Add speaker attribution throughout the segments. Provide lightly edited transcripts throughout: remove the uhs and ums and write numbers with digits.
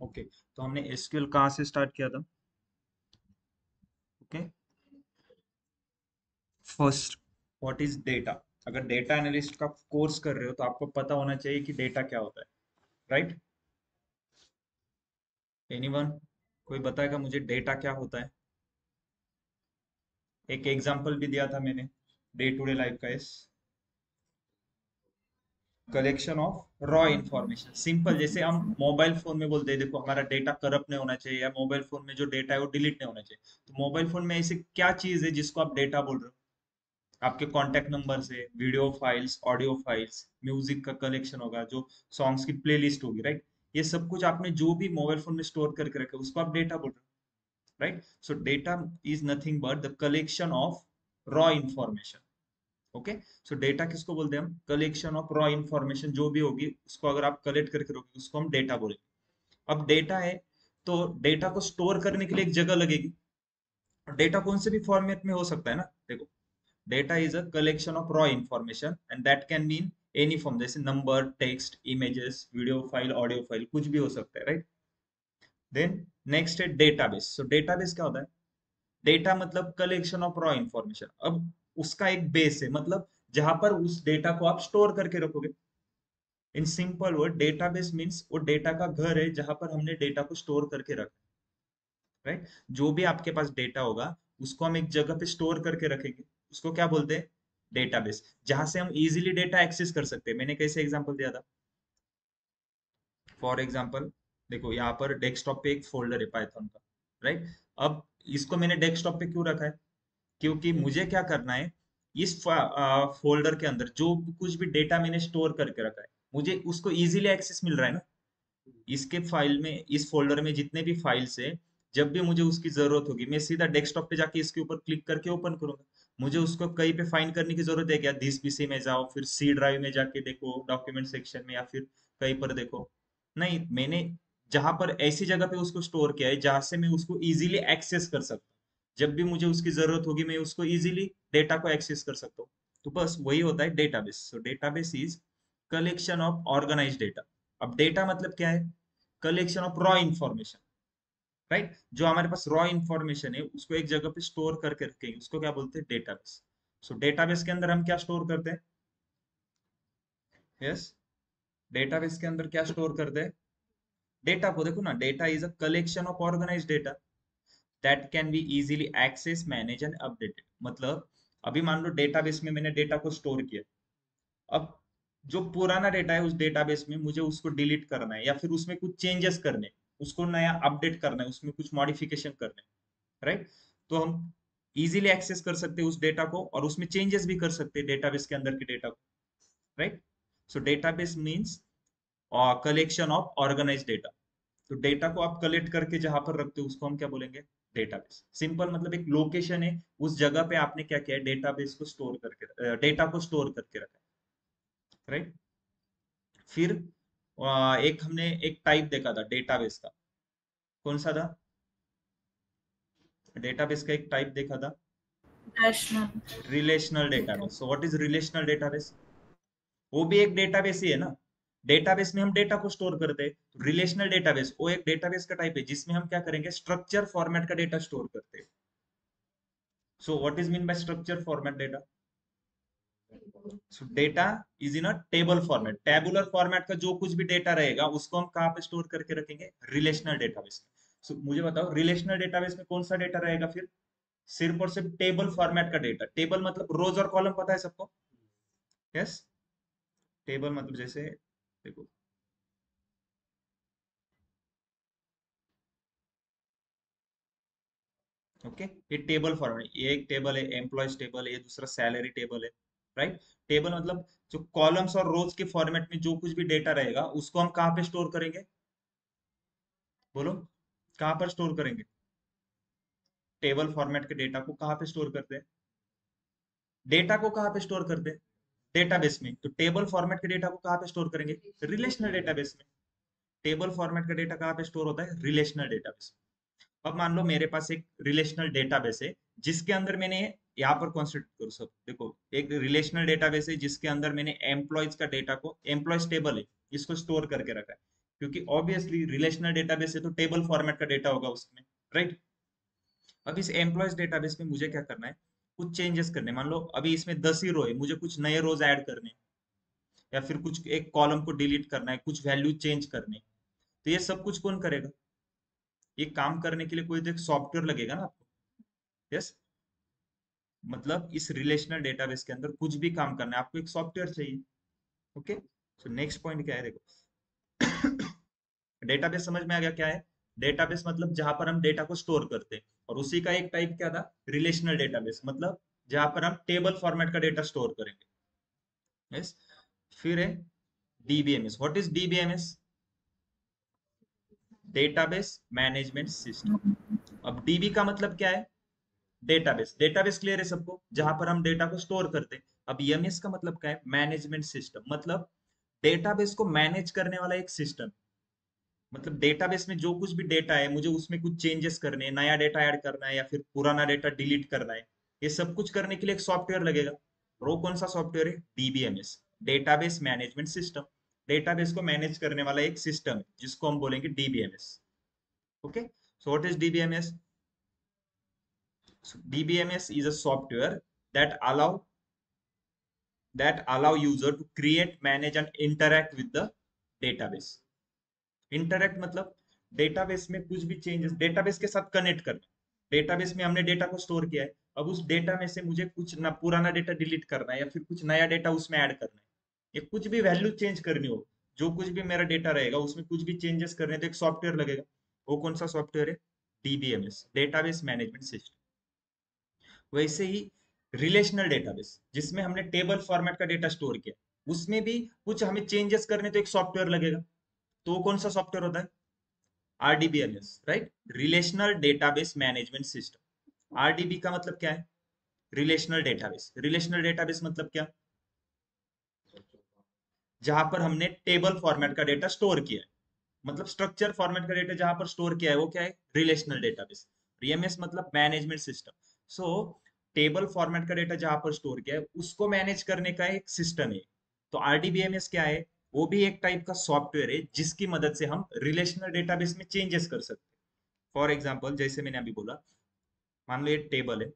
Speaker 1: Okay, तो हमने SQL कहाँ से स्टार्ट किया था? Okay, first, what is data? अगर डेटा एनालिस्ट का कोर्स कर रहे हो तो आपको पता होना चाहिए कि डेटा क्या होता है, राइट? एनीवन, कोई बताएगा मुझे डेटा क्या होता है? एक एग्जांपल भी दिया था मैंने डे टू डे लाइफ का। इस collection of raw information, simple, जैसे हम मोबाइल फोन में बोलते हैं देखो हमारा डेटा करप्ट नहीं होना चाहिए, या मोबाइल फोन में जो डेटा है वो डिलीट नहीं होना चाहिए। तो मोबाइल फोन में ऐसी क्या चीज है जिसको आप डेटा बोल रहे हो? आपके कॉन्टेक्ट नंबर से video files, audio files, music का कलेक्शन होगा, जो सॉन्ग्स की प्लेलिस्ट होगी, राइट? ये सब कुछ आपने जो भी मोबाइल फोन में स्टोर करके रखे उसको आप डेटा बोल रहे हो, right? So data is nothing but the collection of raw information. Okay, so data किसको बोलते हैं हम? कलेक्शन ऑफ रॉ इंफॉर्मेशन, जो भी होगी उसको अगर आप कलेक्ट करके रखोगे उसको हम डेटा बोलेंगे। अब डेटा है तो डेटा को स्टोर करने के लिए एक जगह लगेगी, और डेटा कौन से भी फॉर्मेट में हो सकता है ना। देखो, data is a collection of raw information and that can mean any form, जैसे number, text, images, video file, audio file, कुछ भी हो सकता है, राइट? देन नेक्स्ट है डेटाबेस। सो डेटाबेस क्या होता है? डेटा मतलब कलेक्शन ऑफ रॉ इंफॉर्मेशन। अब उसका एक बेस है, मतलब जहां पर उस डेटा को आप स्टोर करके रखोगे। In simple word, database means वो डेटा का घर है जहां पर हमने डेटा को स्टोर करके रखा, राइट? जो भी आपके पास डेटा होगा उसको हम एक जगह पे स्टोर करके रखेंगे, उसको क्या बोलते हैं? डेटाबेस। जहां से हम इजीली डेटा एक्सेस कर सकते हैं। मैंने कैसे एग्जांपल दिया था? फॉर एग्जांपल, देखो यहाँ पर डेस्कटॉप पे एक फोल्डर है पाइथन का, राइट? अब इसको मैंने डेस्कटॉप पे क्यों रखा है? क्योंकि मुझे क्या करना है, इस फोल्डर के अंदर जो कुछ भी डेटा मैंने स्टोर करके रखा है मुझे उसको इजीली एक्सेस मिल रहा है ना। इसके फाइल में, इस फोल्डर में जितने भी फाइल्स है, जब भी मुझे उसकी जरूरत होगी मैं सीधा डेस्कटॉप पे जाके इसके ऊपर क्लिक करके ओपन करूंगा। मुझे उसको कहीं पे फाइंड करने की जरूरत है क्या? दिस पीसी में जाओ, फिर सी ड्राइव में जाके देखो डॉक्यूमेंट सेक्शन में, या फिर कहीं पर देखो? नहीं, मैंने जहां पर ऐसी जगह पे उसको स्टोर किया है जहां से मैं उसको इजीली एक्सेस कर सकता हूँ। जब भी मुझे उसकी जरूरत होगी मैं उसको इजीली डेटा को एक्सेस कर सकता हूँ। तो बस वही होता है database. So database is collection of organise data. अब डेटा मतलब क्या है? Collection of raw information, right? जो हमारे पास रॉ इंफॉर्मेशन है उसको एक जगह पे स्टोर करके रखेंगे, उसको क्या बोलते हैं? डेटाबेस। सो डेटाबेस के अंदर हम क्या स्टोर करते हैं? यस, डेटाबेस के अंदर क्या स्टोर करते हैं? डेटा को। देखो ना, data is a collection of organise data that can be easily access, manage and updated. मतलब अभी मान लो डेटाबेस में मैंने डेटा को स्टोर किया। अब जो पुराना डेटा है उस डेटाबेस में मुझे उसको डिलीट करना है, या फिर उसमें कुछ चेंजेस करने हैं, उसको नया अपडेट करना है, उसमें कुछ मॉडिफिकेशन करने हैं, राइट? तो हम इजीली एक्सेस कर सकते हैं उस डेटा को, और उसमें चेंजेस भी कर सकते हैं डेटाबेस के अंदर के डेटा को, right? So database means collection of organise data. तो डेटा को आप कलेक्ट करके जहां पर रखते हो उसको हम क्या बोलेंगे? डेटाबेस। सिंपल, मतलब एक लोकेशन है, उस जगह पे आपने क्या किया है? डेटाबेस को स्टोर करके, डेटा को स्टोर करके रखा है, राइट? फिर एक हमने एक टाइप देखा था डेटाबेस का। कौन सा था? डेटाबेस का एक टाइप देखा था,
Speaker 2: rational
Speaker 1: relational
Speaker 2: data.
Speaker 1: Database. So what is relational database? वो भी एक डेटाबेस ही है ना। डेटाबेस में हम डेटा को स्टोर करते हैं। रिलेशनल डेटाबेस वो एक डेटाबेस का टाइप है जिसमें हम क्या करेंगे? स्ट्रक्चर फॉर्मेट का डेटा स्टोर करते हैं। So what is mean by structure format data? So data is in a table format, tabular format का जो कुछ भी डेटा रहेगा उसको हम कहाँ पे स्टोर करके रखेंगे? रिलेशनल डेटाबेस में। सो मुझे बताओ, रिलेशनल डेटाबेस में कौन सा डेटा रहेगा फिर? सिर्फ और सिर्फ टेबल फॉर्मेट का डेटा। टेबल मतलब रोज और कॉलम, पता है सबको? यस, टेबल मतलब जैसे, देखो, ओके, ये टेबल फॉर्मेट, ये एक टेबल है, एम्प्लॉयज टेबल है, ये दूसरा सैलरी टेबल है, राइट? टेबल मतलब जो कॉलम्स और रोज के फॉर्मेट में जो कुछ भी डेटा रहेगा उसको हम कहाँ पे स्टोर करेंगे? बोलो, कहाँ पर स्टोर करेंगे? टेबल फॉर्मेट के डेटा को कहाँ पे स्टोर करते हैं? डेटा को कहाँ पे स्टोर करते हैं? डेटाबेस में। तो टेबल फॉर्मेट के डेटा को कहाँ पे स्टोर करेंगे? रिलेशनल डेटाबेस में। टेबल फॉर्मेट का डेटा कहाँ पे स्टोर होता है? Relational database. अब मान लो मेरे पास एक रिलेशनल डेटाबेस है जिसके अंदर मैंने, यहाँ पर कॉन्सेप्ट करो सब, देखो, एक रिलेशनल डेटाबेस है जिसके अंदर मैंने एम्प्लॉयज का डेटा को, एम्प्लॉयज टेबल है, इसको स्टोर करके रखा है। क्योंकि ऑब्वियसली रिलेशनल डेटाबेस है तो टेबल फॉर्मेट का डेटा होगा उसमें, राइट। अब इस एम्प्लॉयज डेटाबेस में मुझे क्या करना है, कुछ चेंजेस करने, मान लो अभी इसमें 10 ही रो है, मुझे कुछ नए रोज ऐड करने, या फिर कुछ एक कॉलम को डिलीट करना है, कुछ वैल्यू चेंज करने, तो ये सब कुछ कौन करेगा? ये काम करने के लिए कोई तो एक सॉफ्टवेयर लगेगा ना आपको। यस, मतलब इस रिलेशनल डेटाबेस के अंदर कुछ भी काम करना है आपको एक सॉफ्टवेयर चाहिए। ओके, सो नेक्स्ट पॉइंट क्या है देखो। डेटाबेस समझ में आ गया क्या है? डेटाबेस मतलब जहां पर हम डेटा को स्टोर करते हैं, और उसी का एक टाइप क्या था, रिलेशनल डेटाबेस, मतलब जहां पर हम टेबल फॉर्मेट का डेटा स्टोर करेंगे। यस, फिर है DBMS. What is DBMS? Database management system. अब डीबी का मतलब क्या है? डेटाबेस। डेटाबेस क्लियर है सबको, जहां पर हम डेटा को स्टोर करते हैं। अब एमएस का मतलब क्या है? मैनेजमेंट सिस्टम, मतलब डेटाबेस को मैनेज करने वाला एक सिस्टम। मतलब डेटाबेस में जो कुछ भी डेटा है, मुझे उसमें कुछ चेंजेस करने हैं, नया डेटा ऐड करना है या फिर पुराना डेटा डिलीट करना है, ये सब कुछ करने के लिए एक सॉफ्टवेयर लगेगा। और वो कौन सा सॉफ्टवेयर है? DBMS, database management system. Database को मैनेज करने वाला एक सिस्टम है जिसको हम बोलेंगे DBMS. Okay, so what is DBMS? DBMS is a software that allow user to create, manage and interact with the database. Interact मतलब डेटाबेस में कुछ भी चेंजेस, डेटाबेस के साथ कनेक्ट करना। डेटाबेस में हमने डेटा को स्टोर किया है, अब उस डेटा में से मुझे कुछ ना पुराना डेटा डिलीट करना है या फिर कुछ नया डेटा उसमें ऐड करना है, या कुछ भी वैल्यू चेंज करनी हो, जो कुछ भी मेरा डेटा रहेगा उसमें कुछ भी चेंजेस करने हैं, तो एक सॉफ्टवेयर लगेगा। वो कौन सा सॉफ्टवेयर है? DBMS, database management system. वैसे ही रिलेशनल डेटाबेस, जिसमें हमने टेबल फॉर्मेट का डेटा स्टोर किया, उसमें भी कुछ हमें चेंजेस करने तो एक सॉफ्टवेयर लगेगा। तो वो कौन सा सॉफ्टवेयर होता है? RDBMS, right, relational database management system. RDB का मतलब क्या है? Relational database. रिलेशनल डेटाबेस मतलब क्या? जहां पर हमने टेबल फॉर्मेट का डेटा स्टोर किया है, मतलब स्ट्रक्चर फॉर्मेट का डेटा जहां पर स्टोर किया है वो क्या है? Relational database. रीएमएस मतलब मैनेजमेंट सिस्टम। सो टेबल फॉर्मेट का डेटा जहां पर स्टोर किया है उसको मैनेज करने का एक सिस्टम है। तो आरडीबीएमएस क्या है? वो भी एक टाइप का सॉफ्टवेयर है जिसकी मदद से हम रिलेशनल डेटाबेस में चेंजेस कर सकते हैं। फॉर एग्जाम्पल, जैसे मैंने अभी बोला, मान लो ये टेबल है।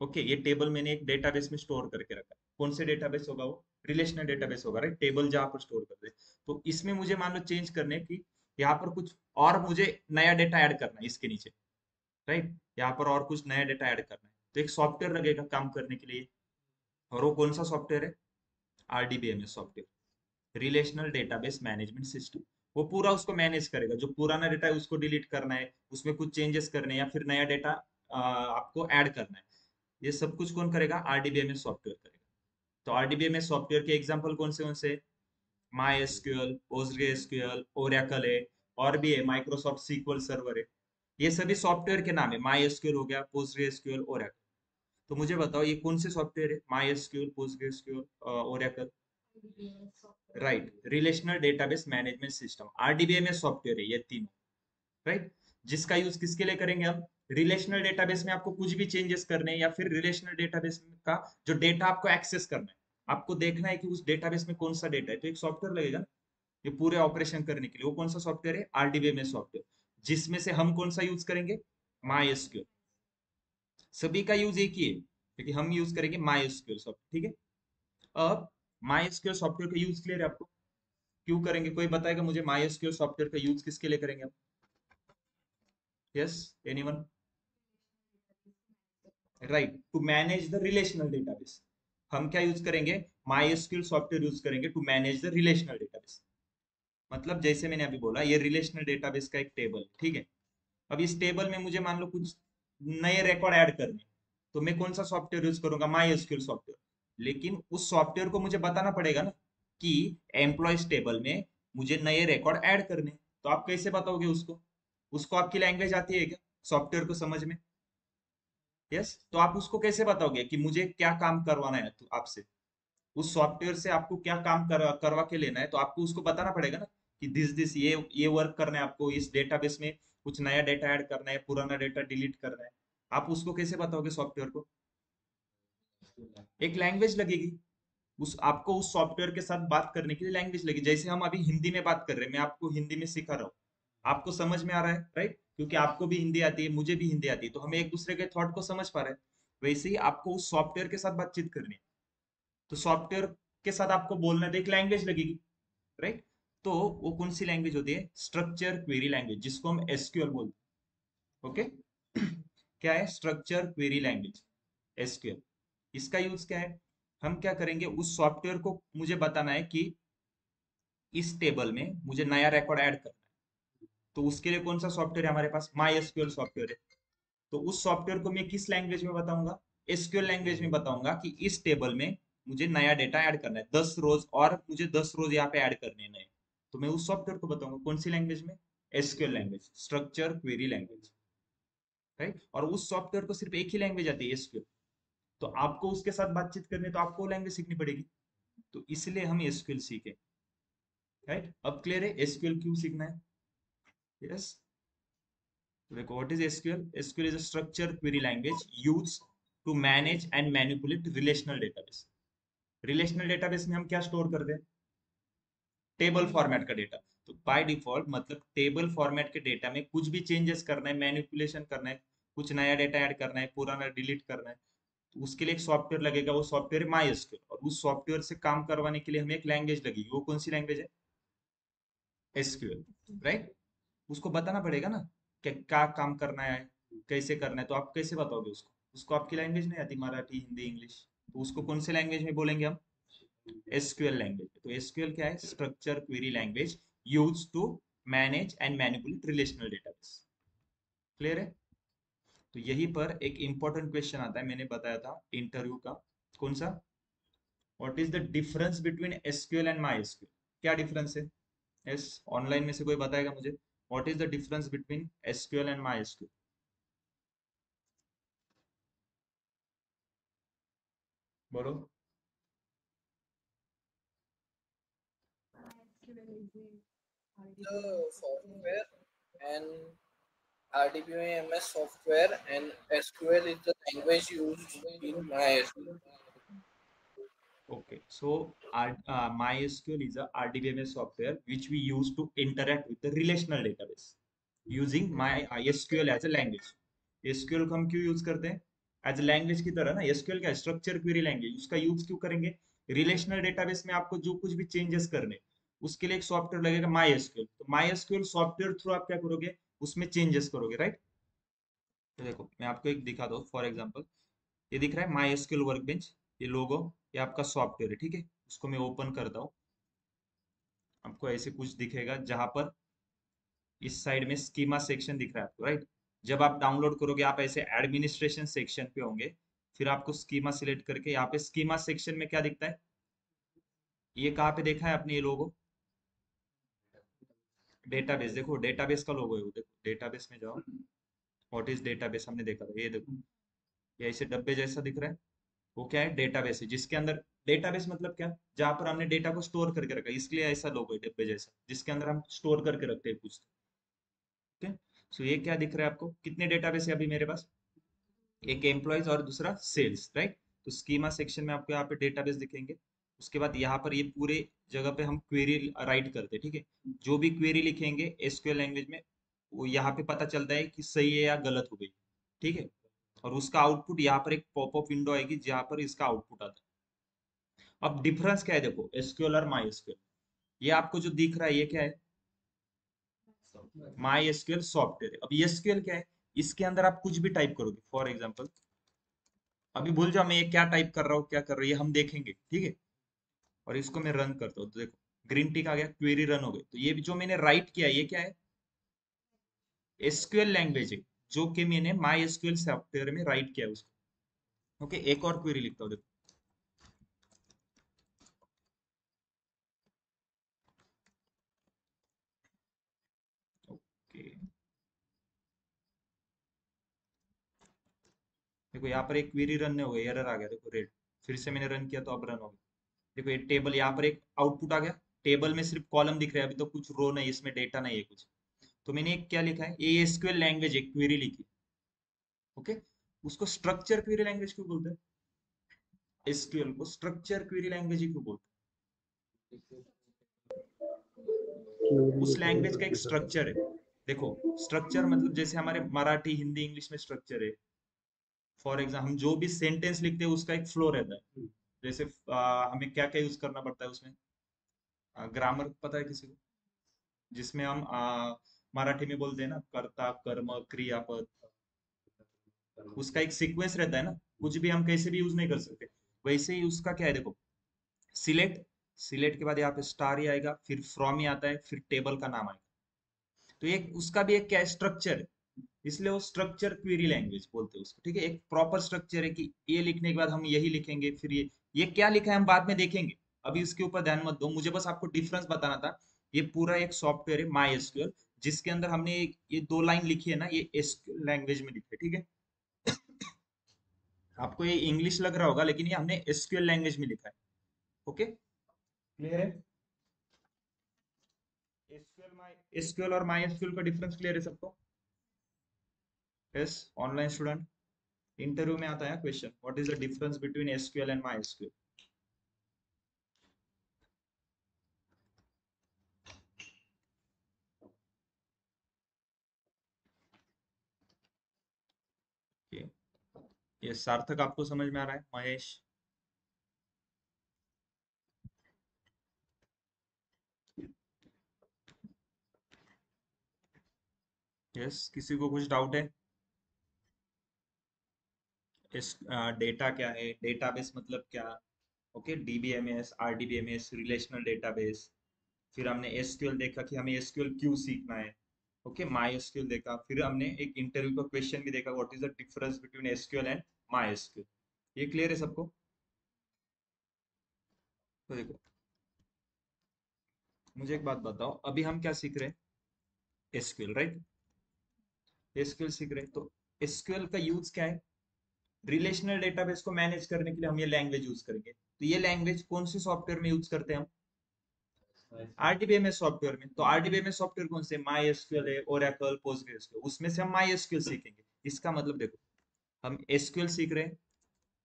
Speaker 1: ओके, ये टेबल मैंने एक डेटाबेस में स्टोर करके रखा है। कौन से डेटाबेस होगा वो? रिलेशनल डेटाबेस होगा, राइट, टेबल जहां पर स्टोर करते हैं। तो इसमें मुझे मान लो चेंज करने की, यहाँ पर कुछ और मुझे नया डेटा ऐड करना है इसके नीचे, राइट, यहाँ पर और कुछ नया डेटा ऐड करना है, तो एक सॉफ्टवेयर लगेगा काम करने के लिए। और वो कौन सा सॉफ्टवेयर है? RDBMS software, relational database management system. वो पूरा उसको मैनेज करेगा, जो पुराना डेटा है उसको डिलीट करना है, उसमें कुछ चेंजेस करने हैं या फिर नया डेटा आपको ऐड करना है, ये सब कुछ कौन करेगा? आरडीबीएमएस सॉफ्टवेयर करेगा। तो आरडीबीएमएस सॉफ्टवेयर के एग्जांपल कौन से? माई एसक्यूएल, पोस्टग्रेसक्यूएल, ओरेकल है, और भी है, माइक्रोसॉफ्ट सीक्वल सर्वर है। ये सभी सॉफ्टवेयर के नाम है। माई एसक्यूएल हो गया, पोस्टग्रेसक्यूएल, ओरेकल। तो मुझे बताओ ये कौन से सॉफ्टवेयर है? MySQL, PostgreSQL, Oracle, right, relational database management system, RDBMS software है ये तीनों, राइट। जिसका यूज किसके लिए करेंगे हम? रिलेशनल डेटाबेस में आपको कुछ भी चेंजेस करने हैं, या फिर रिलेशनल डेटाबेस का जो डेटा आपको एक्सेस करना है, आपको देखना है कि उस डेटाबेस में कौन सा डेटा है, तो एक सॉफ्टवेयर लगेगा ना ये पूरे ऑपरेशन करने के लिए। वो कौन सा सॉफ्टवेयर है? आरडीबीएमएस सॉफ्टवेयर, जिसमें से हम कौन सा यूज करेंगे? My SQL. सभी का यूज एक ही है, क्योंकि हम यूज करेंगे माई एसक्यूएल सॉफ्टवेयर, ठीक है। अब माई एसक्यूएल सॉफ्टवेयर का यूज क्लियर है आपको? क्यों करेंगे? कोई बताएगा मुझे माई एसक्यूएल सॉफ्टवेयर का यूज किसके लिए करेंगे हम? Yes, anyone? Right, to manage the relational database. हम क्या यूज करेंगे? MySQL सॉफ्टवेयर यूज करेंगे to manage the relational database. मतलब जैसे मैंने अभी बोला, ये रिलेशनल डेटाबेस का एक टेबल, ठीक है। अब इस टेबल में मुझे मान लो कुछ नए रिकॉर्ड ऐड करने, तो मैं कौन सा सॉफ्टवेयर यूज करूंगा? MySQL software. लेकिन उस सॉफ्टवेयर को मुझे बताना पड़ेगा ना कि एम्प्लॉयज टेबल में मुझे नए रिकॉर्ड ऐड करने, तो आप कैसे बताओगे उसको? उसको आपकी लैंग्वेज आती है क्या सॉफ्टवेयर को समझ में? यस, तो आप उसको कैसे बताओगे कि मुझे क्या काम करवाना है तो आपसे, उस सॉफ्टवेयर से आपको क्या काम करवा के लेना है, तो आपको उसको बताना पड़ेगा ना कि दिस ये वर्क करना है आपको, इस डेटाबेस में कुछ नया डेटा ऐड करना है, पुराना डेटा डिलीट करना है। आप उसको कैसे बताओगे सॉफ्टवेयर को? एक लैंग्वेज लगेगी, उस आपको उस सॉफ्टवेयर के साथ बात करने के लिए लैंग्वेज लगी। जैसे हम अभी हिंदी में बात कर रहे हैं, मैं आपको हिंदी में सिखा रहा हूँ, आपको समझ में आ रहा है, राइट? क्योंकि आपको भी हिंदी आती है, मुझे भी हिंदी आती है, तो हम एक दूसरे के थॉट को समझ पा रहे हैं। वैसे ही आपको उस सॉफ्टवेयर के साथ बातचीत करनी है, तो सॉफ्टवेयर के साथ आपको बोलना है तो एक लैंग्वेज लगेगी, राइट? तो वो कौन सी लैंग्वेज होती है? स्ट्रक्चर क्वेरी लैंग्वेज, जिसको हम एसक्यूएल बोलते हैं। ओके? क्या है स्ट्रक्चर क्वेरी लैंग्वेज? एसक्यूएल। इसका यूज क्या है? हम क्या करेंगे, उस सॉफ्टवेयर को मुझे बताना है कि इस टेबल में मुझे नया रिकॉर्ड ऐड करना है, तो उसके लिए कौन सा सॉफ्टवेयर है हमारे पास? माई एसक्यूएल सॉफ्टवेयर है। तो उस सॉफ्टवेयर को मैं किस लैंग्वेज में बताऊंगा? एसक्यूएल लैंग्वेज में बताऊंगा कि इस टेबल में मुझे नया डेटा ऐड करना है, 10 रोज, और मुझे 10 रोज यहाँ पे ऐड करने हैं नए। तो मैं उस सॉफ्टवेयर को बताऊंगा कौन सी लैंग्वेज में? SQL language, structure query language, right? और उस सॉफ्टवेयर को सिर्फ एक ही लैंग्वेज आती है, एसक्यूएल। तो आपको उसके साथ बातचीत करनी है, तो आपको लैंग्वेज सीखनी पड़ेगी। तो इसलिए हम एसक्यूएल सीखे, राइट? अब क्लियर है एसक्यूएल क्यों सीखना है? यस। देखो, what is SQL? SQL is a structure query language used to manage and manipulate relational database. Relational database में हम क्या स्टोर करते हैं? टेबल फॉर्मेट का डेटा। तो बाय डिफॉल्ट मतलब टेबल फॉर्मेट के डेटा में कुछ भी चेंजेस करना है, मैनिपुलेशन करना है, कुछ नया डेटा ऐड करना है, पुराना डिलीट करना है, तो उसके लिए एक सॉफ्टवेयर लगेगा, वो सॉफ्टवेयर है माई एसक्यूएल। और उस सॉफ्टवेयर से काम करवाने के लिए हमें एक लैंग्वेज लगेगी, वो कौन सी लैंग्वेज है? SQL, right? उसको बताना पड़ेगा ना कि क्या काम करना है, कैसे करना है, तो आप कैसे बताओगे उसको? उसको आपकी लैंग्वेज नहीं आती, मराठी, हिंदी, इंग्लिश, तो उसको कौन से लैंग्वेज में बोलेंगे हम? SQL language. तो एसक्यूएल क्या है? Structure query language use to manage and manipulate relational database. Clear है? तो यहीं पर एक इंपॉर्टेंट क्वेश्चन आता है, मैंने बताया था इंटरव्यू का। कौन सा? What is the difference between SQL and my SQL? क्या डिफरेंस है? यस, ऑनलाइन में से कोई बताएगा मुझे? What is the difference between SQL and my SQL? बोलो।
Speaker 2: The software and RDBMS software and SQL is the language used in MySQL.
Speaker 1: Okay, so MySQL is a RDBMS software which we use to interact with the relational database using MySQL as a language. SQL को हम क्यों use करते हैं? As a language की तरह ना। SQL का structure query language, उसका यूज क्यों करेंगे? रिलेशनल डेटाबेस में आपको जो कुछ भी चेंजेस करने, उसके लिए एक सॉफ्टवेयर लगेगा MySQL। तो MySQL सॉफ्टवेयर थ्रू आप क्या करोगे? उसमें चेंजेस करोगे, राइट? तो देखो मैं आपको एक दिखा दो, फॉर एग्जांपल ये दिख रहा है माई एसक्यूएल वर्कबेंच, ये लोगो, ये आपका सॉफ्टवेयर है, ठीक है? उसको मैं ओपन करता हूँ, आपको ऐसे कुछ दिखेगा जहां पर इस साइड में स्कीमा सेक्शन दिख रहा है आपको, राइट? जब आप डाउनलोड करोगे, आप ऐसे एडमिनिस्ट्रेशन सेक्शन पे होंगे, फिर आपको स्कीमा सिलेक्ट करके यहाँ पे स्कीमा सेक्शन में क्या दिखता है? ये कहाँ पे देखा है आपने ये लोगो? डेटाबेस, देखो डेटाबेस का लोगो है वो, देखो डेटाबेस में जाओ। व्हाट इज डेटाबेस हमने देखा था, ये देखो, ये ऐसे डब्बे जैसा दिख रहा है, वो क्या है? डेटाबेस है, जिसके अंदर, डेटाबेस मतलब क्या? जहां पर हमने डेटा को स्टोर करके रखा है, इसलिए ऐसा लोगो है डिब्बे जैसा, जिसके अंदर हम स्टोर करके रखते हैं कुछ। ठीक है? सो ये क्या दिख रहा है आपको? कितने डेटाबेस है अभी मेरे पास? एक एम्प्लॉयज और दूसरा सेल्स, राइट? तो स्कीमा सेक्शन में आपको यहाँ पे डेटाबेस दिखेंगे। उसके बाद यहाँ पर ये पूरे जगह पे हम क्वेरी राइट करते हैं, ठीक है? जो भी क्वेरी लिखेंगे एसक्यूएल लैंग्वेज में, वो यहाँ पे पता चलता है कि सही है या गलत हो गई, ठीक है? और उसका आउटपुट यहाँ पर एक पॉपअप विंडो आएगी जहाँ पर इसका आउटपुट आता है। अब डिफरेंस क्या है? देखो एसक्यूएल और माई एसक्यूएल, ये आपको जो दिख रहा है ये क्या है? माई एसक्यूएल सॉफ्टवेयर है। अब एसक्यूएल क्या है? इसके अंदर आप कुछ भी टाइप करोगे, फॉर एग्जांपल अभी भूल जाओ मैं ये क्या टाइप कर रहा हूँ, क्या कर रहा हूँ, ये हम देखेंगे, ठीक है? और इसको मैं रन करता हूँ, तो देखो ग्रीन टिक आ गया, क्वेरी रन हो गई। तो ये जो मैंने राइट किया ये क्या है? एसक्यूएल लैंग्वेज है, जो कि मैंने माई एसक्यूएल सॉफ्टवेयर में राइट किया है उसको। ओके, एक और क्वेरी लिखता हूँ, देखो। ओके, देखो यहाँ पर एक क्वेरी रन हो गई, एरर आ गया, देखो रेड। फिर से मैंने रन किया तो अब रन हो गया। देखो ये टेबल, यहाँ पर एक आउटपुट आ गया। टेबल में सिर्फ कॉलम दिख रहा है, अभी तो कुछ रो नहीं, इसमें डेटा नहीं है कुछ। तो मैंने एक क्या लिखा है? ये एसक्यूएल लैंग्वेज एक क्वेरी लिखी। ओके, उसको स्ट्रक्चर क्वेरी लैंग्वेज क्यों बोलते हैं? एसक्यूएल को स्ट्रक्चर क्वेरी लैंग्वेज ही क्यों बोलते हैं? उस लैंग्वेज का एक स्ट्रक्चर है। देखो, स्ट्रक्चर मतलब जैसे हमारे मराठी हिंदी इंग्लिश में स्ट्रक्चर है। फॉर एग्जाम्पल हम जो भी सेंटेंस लिखते हैं उसका एक फ्लो रहता है। जैसे हमें क्या क्या यूज करना पड़ता है उसमें, ग्रामर पता है किसी को? जिसमें हम मराठी में बोलते हैं ना, कर्ता कर्म क्रियापद, उसका एक सीक्वेंस रहता है ना, कुछ भी हम कैसे भी यूज नहीं कर सकते। वैसे ही उसका क्या है, देखो, सिलेक्ट, सिलेक्ट के बाद यहाँ पे स्टार ही आएगा, फिर फ्रॉम ही आता है, फिर टेबल का नाम आएगा। तो एक उसका भी एक क्या स्ट्रक्चर है, इसलिए वो स्ट्रक्चर क्वेरी लैंग्वेज बोलते हैं उसको। ठीक है, एक प्रॉपर स्ट्रक्चर है कि ये लिखने के बाद हम यही लिखेंगे, फिर ये क्या लिखा है हम बाद में देखेंगे, अभी इसके ऊपर ध्यान मत दो, मुझे बस आपको डिफरेंस बताना था। ये पूरा एक सॉफ्टवेयर है माई एसक्यूएल, जिसके अंदर हमने ये दो लाइन लिखी है ना, ये एसक्यूएल लैंग्वेज में लिखी है। ठीक है, आपको ये इंग्लिश लग रहा होगा, लेकिन ये हमने एसक्यूएल लैंग्वेज में लिखा है। ओके, क्लियर है? एसक्यूएल और माई एसक्यूएल का डिफरेंस क्लियर है सबको? यस, ऑनलाइन स्टूडेंट, इंटरव्यू में आता है question, what is the difference between SQL and my SQL? ये सार्थक आपको समझ में आ रहा है? महेश? यस, किसी को कुछ डाउट है? इस डेटा क्या है, डेटाबेस मतलब क्या? Okay, DBMS, RDBMS, relational database. फिर हमने एसक्यूएल देखा कि हमें एसक्यूएल क्यों सीखना है। ओके, माई एसक्यूएल देखा, फिर हमने एक इंटरव्यू का क्वेश्चन भी देखा, what is the difference between SQL and my SQL. ये क्लियर है सबको? तो देखो, मुझे एक बात बताओ, अभी हम क्या सीख रहे हैं? SQL, right? एसक्यूएल सीख रहे हैं, तो एसक्यूएल का यूज क्या है? रिलेशनल डेटाबेस को मैनेज करने के लिए हम ये लैंग्वेज यूज करेंगे। तो ये लैंग्वेज कौन से सॉफ्टवेयर में यूज करते हैं हम? आरडीबीएमएस सॉफ्टवेयर में। तो आरडीबीएमएस सॉफ्टवेयर कौन से? माई एसक्यूएल है, ओरेकल, पोस्टग्रेसक्यूएल, उसमें से हम माई एसक्यूएल सीखेंगे। इसका मतलब देखो, हम एसक्यूएल सीख रहे हैं,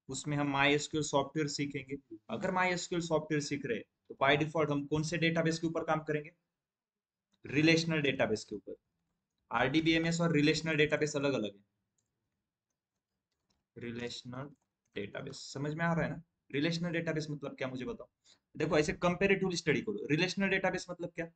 Speaker 1: उसमें हम माई एसक्यूएल सॉफ्टवेयर सीखेंगे। अगर माई एसक्यूएल सॉफ्टवेयर सीख रहे हैं, तो बाय डिफॉल्ट हम कौन से डेटाबेस के ऊपर काम करेंगे? रिलेशनल डेटाबेस के ऊपर। आरडीबीएमएस और रिलेशनल डेटाबेस अलग अलग है। रिलेशनल डेटाबेस समझ में आ रहा है ना? रिलेशनल डेटाबेस मतलब क्या, मुझे बताओ। देखो, ऐसे कंपेरेटिवली स्टडी करो। रिलेशनल डेटाबेस मतलब क्या?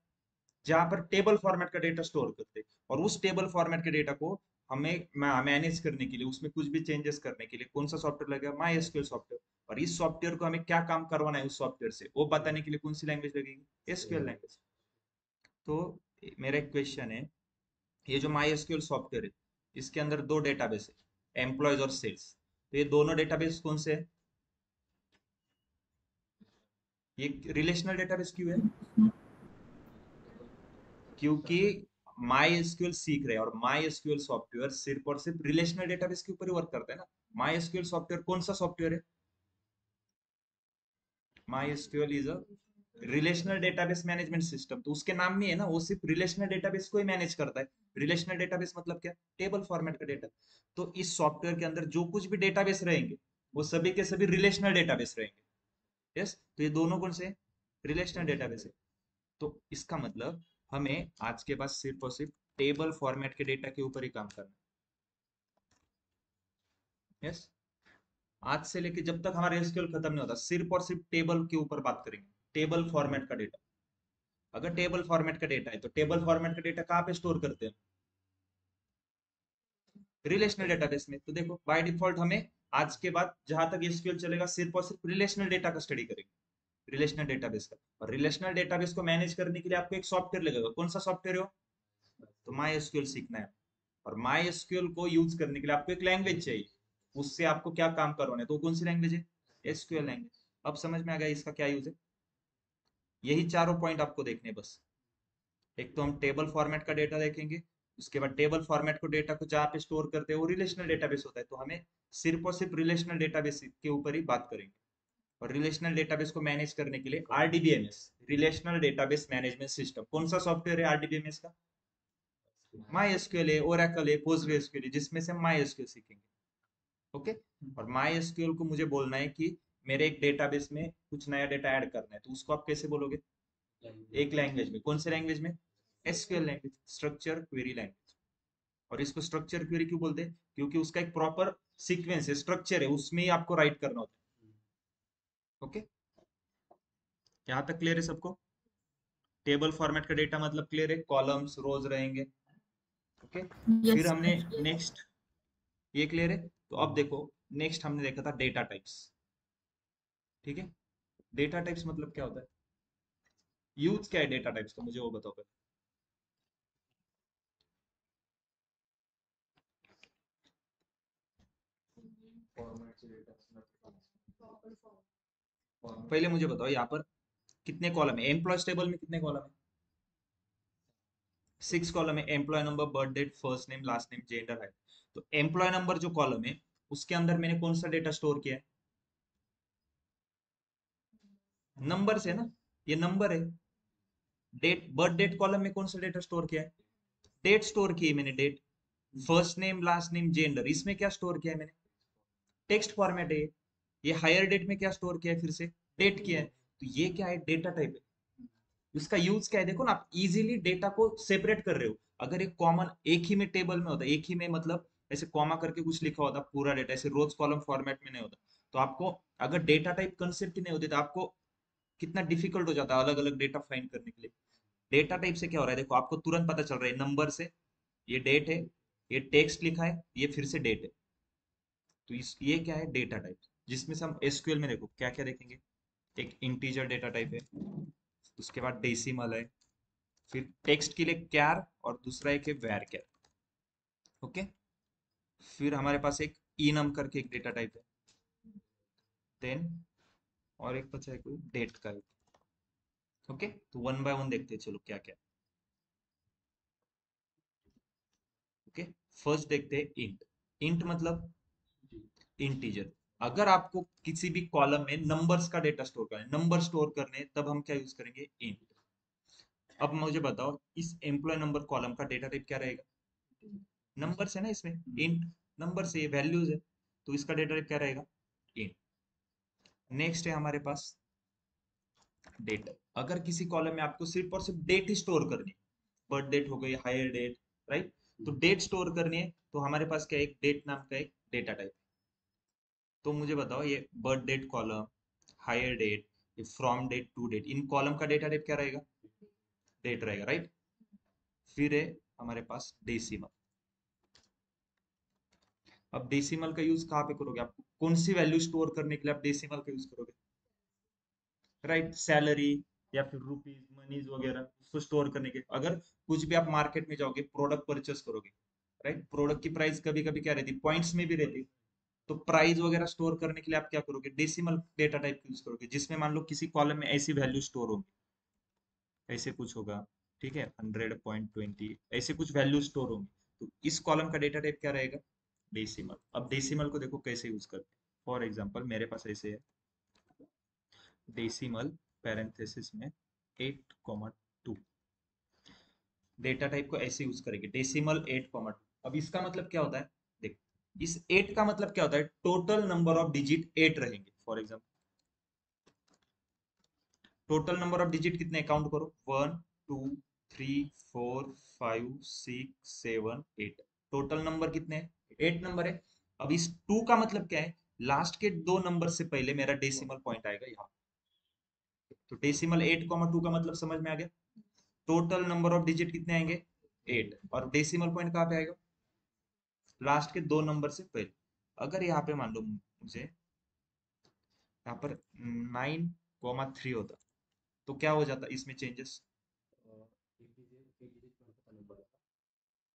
Speaker 1: जहां पर टेबल फॉर्मेट का डेटा स्टोर करते हैं, और उस टेबल फॉर्मेट के डेटा को हमें मैनेज करने के लिए, उसमें कुछ भी चेंजेस करने के लिए कौन सा सॉफ्टवेयर लगेगा? My SQL software. और इस सॉफ्टवेयर को हमें क्या काम करवाना है उस सॉफ्टवेयर से, वो बताने के लिए कौन सी लैंग्वेज लगेगी? SQL language. तो मेरा एक क्वेश्चन है, ये जो माई एसक्यूएल सॉफ्टवेयर है, इसके अंदर दो डेटाबेस है, एम्प्लॉयज और सेल्स। तो ये दोनों डेटाबेस कौन से है? ये रिलेशनल डेटाबेस क्यों है? क्योंकि माई एसक्यूएल सीख रहे हैं, और माई एसक्यूएल सॉफ्टवेयर सिर्फ और सिर्फ रिलेशनल डेटाबेस के ऊपर ही वर्क करता है ना। माई एसक्यूएल सॉफ्टवेयर कौन सा सॉफ्टवेयर है? My SQL is a relational database management system. तो उसके नाम में है ना, वो सिर्फ रिलेशनल डेटाबेस को ही मैनेज करता है। रिलेशनल डेटाबेस मतलब क्या? टेबल फॉर्मेट का डेटा। तो इस सॉफ्टवेयर के अंदर जो कुछ भी डेटाबेस रहेंगे, वो सभी के सभी रिलेशनल डेटाबेस रहेंगे। यस, तो ये दोनों कौन से? रिलेशनल डेटाबेस है। तो इसका मतलब हमें आज के बाद सिर्फ और सिर्फ टेबल फॉर्मेट के डेटा के ऊपर ही काम करना है। यस, आज से लेके जब तक हमारा एसक्यूएल खत्म नहीं होता, सिर्फ और सिर्फ टेबल के ऊपर बात करेंगे, टेबल फॉर्मेट का डेटा। अगर टेबल फॉर्मेट का डेटा है, तो टेबल फॉर्मेट का डेटा कहाँ पे स्टोर करते हैं? रिलेशनल डेटाबेस में। तो देखो, बाय डिफॉल्ट हमें आज के बाद जहां तक एसक्यूएल चलेगा, सिर्फ और सिर्फ रिलेशनल डेटा का स्टडी करेंगे, रिलेशनल डेटाबेस का। और रिलेशनल डेटाबेस को मैनेज करने के लिए आपको एक सॉफ्टवेयर लगेगा, कौन सा सॉफ्टवेयर हो? तो माई एसक्यूएल सीखना है। और माई एसक्यूएल को यूज करने के लिए आपको एक लैंग्वेज चाहिए, उससे आपको क्या काम करवाना है, तो कौन सी लैंग्वेज है? SQL language. अब समझ में आ गया इसका क्या यूज है? यही चारों पॉइंट आपको देखने बस। एक तो हम टेबल फॉर्मेट का डेटा देखेंगे, उसके बाद टेबल फॉर्मेट को डेटा को जहाँ पे स्टोर करते हैं वो रिलेशनल डेटाबेस होता है, तो हमें सिर्फ और सिर्फ रिलेशनल डेटाबेस के ऊपर ही बात करेंगे। और रिलेशनल डेटाबेस को मैनेज करने के लिए RDBMS, relational database management system, कौन सा सॉफ्टवेयर है आरडीबीएमएस का? माई एसक्यूएल है, ओरेकल है, पोस्टग्रेसक्यूएल है, जिसमें से हम माई एसक्यूएल सीखेंगे। ओके, और माई एसक्यूएल को मुझे बोलना है कि मेरे एक डेटाबेस में कुछ नया डेटा ऐड करना है, तो उसको आप कैसे बोलोगे? एक लैंग्वेज में। कौन से लैंग्वेज में? SQL language, structure query language. और इसको स्ट्रक्चर क्वेरी क्यों बोलते हैं? क्योंकि उसका एक प्रॉपर सीक्वेंस है, स्ट्रक्चर है, उसमें ही आपको राइट करना होता है। ओके, यहाँ तक क्लियर है सबको? टेबल फॉर्मेट का डेटा मतलब क्लियर है, कॉलम्स रोज रहेंगे। ओके, फिर
Speaker 3: Yes,
Speaker 1: हमने
Speaker 3: sir.
Speaker 1: नेक्स्ट, ये क्लियर है? तो अब देखो, नेक्स्ट हमने देखा था डेटा टाइप्स। ठीक है, डेटा टाइप्स मतलब क्या होता है? यूज क्या है डेटा टाइप्स का, मुझे वो बताओ पहले। पहले मुझे बताओ यहाँ पर कितने कॉलम है, एम्प्लॉयज टेबल में कितने कॉलम है? 6 कॉलम है। Employ number, birth date, first name, last name, gender है। तो एम्प्लॉय नंबर जो कॉलम है, उसके अंदर मैंने कौन सा डेटा स्टोर किया है? नंबर से ना, ये नंबर है। डेट, बर्थ डेट कॉलम में कौन सा डेटा स्टोर किया है? डेट स्टोर की है मैंने, date. First name, last name, gender, इसमें क्या स्टोर किया है मैंने? टेक्स्ट फॉर्मेट है ये। हायर डेट में क्या स्टोर किया है? फिर से डेट किया है। तो ये क्या है? डेटा टाइप है। इसका यूज क्या है? देखो ना, आप इजीली डेटा को सेपरेट कर रहे हो। अगर एक कॉमन एक ही में टेबल में होता, एक ही में मतलब ऐसे कॉमा करके कुछ लिखा होता पूरा डेटा, ऐसे रोज कॉलम फॉर्मेट में नहीं होता, तो आपको अगर डेटा टाइप कंसेप्ट ही नहीं होते तो आपको कितना डिफिकल्ट हो जाता है अलग अलग डेटा फाइंड करने के लिए। डेटा टाइप से क्या हो रहा है, देखो आपको तुरंत पता चल रहा है नंबर से, ये डेट है, ये टेक्स्ट लिखा है, ये फिर से डेट है। तो ये क्या है? डेटा टाइप, जिसमें से हम एसक्यूएल में देखो क्या क्या देखेंगे। एक इंटीजर डेटा टाइप है, उसके बाद डेसिमल है, फिर टेक्स्ट के लिए कैर, और दूसरा एक है वैर कैर। ओके, फिर हमारे पास एक इनम करके एक डेटा टाइप है, देन और एक बचा है कोई डेट का एक। ओके, तो वन बाय वन देखते हैं चलो क्या क्या। ओके, फर्स्ट देखते हैं इंट। इंट मतलब इंटीजर। अगर आपको किसी भी कॉलम में नंबर्स का डेटा स्टोर करना है, नंबर स्टोर करने हैं, तब हम क्या यूज करेंगे? इंट। अब मुझे बताओ, इस एम्प्लॉय नंबर कॉलम का डेटा टाइप क्या रहेगा? नंबर है ना, इसमें इंट नंबर से ये वैल्यूज है, तो इसका डेटा टाइप क्या रहेगा? इंट। नेक्स्ट है हमारे पास डेट। अगर किसी कॉलम में आपको सिर्फ और सिर्फ डेट ही स्टोर करनी है, बर्थ डेट हो गई, हायर डेट, राइट, तो डेट स्टोर करनी है, तो हमारे पास क्या है? एक डेट नाम का एक डेटा टाइप। तो मुझे बताओ, ये birth date column, hire date, ये फ्रॉम डेट टू डेट, इन कॉलम का डेटा टाइप क्या रहेगा? डेट रहेगा, राइट। फिर है हमारे पास डेसिमल। अब डेसिमल का यूज कहाँ पे करोगे? आप कौन सी वैल्यू स्टोर करने के लिए आप डेसिमल का यूज करोगे? राइट, सैलरी या फिर रुपीज, मनीज वगैरह, उसको स्टोर करने के। अगर कुछ भी आप मार्केट में जाओगे, प्रोडक्ट परचेस करोगे, राइट, प्रोडक्ट की प्राइस कभी कभी क्या रहती है? पॉइंट्स में भी रहती है। तो प्राइस वगैरह स्टोर करने के लिए आप क्या करोगे? डेसिमल डेटा टाइप यूज करोगे, जिसमें मान लो किसी कॉलम में ऐसी वैल्यू स्टोर होगी, ऐसे कुछ होगा, ठीक है, 100.20, ऐसे कुछ वैल्यू स्टोर होंगी। तो इस कॉलम का डेटा टाइप क्या रहेगा? डेसिमल। अब डेसिमल को देखो कैसे यूज करते हैं। फॉर एग्जाम्पल मेरे पास ऐसे है, डेसिमल पैरेंथेसिस में 8,2, डेटा टाइप को ऐसे यूज करेंगे, डेसिमल 8,2। अब इसका मतलब क्या होता है? देख, इस 8 का मतलब क्या होता है? टोटल नंबर ऑफ डिजिट 8 रहेंगे। For example total number of digit कितने काउंट करो, 1 2 3 4 5 6 7 8। टोटल नंबर कितने हैं? 8 नंबर है। अब इस 2 का मतलब क्या है? लास्ट के दो नंबर से पहले मेरा डेसिमल पॉइंट आएगा यहाँ। तो डेसिमल 8,2 का मतलब समझ में आ गया? टोटल नंबर ऑफ डिजिट कितने आएंगे? 8, और डेसिमल पॉइंट कहाँ पे आएगा? लास्ट के दो नंबर से पहले। अगर यहाँ पे मान लो मुझे यहाँ पर 9,3 होता, तो क्या हो जाता इसमें चेंजेस?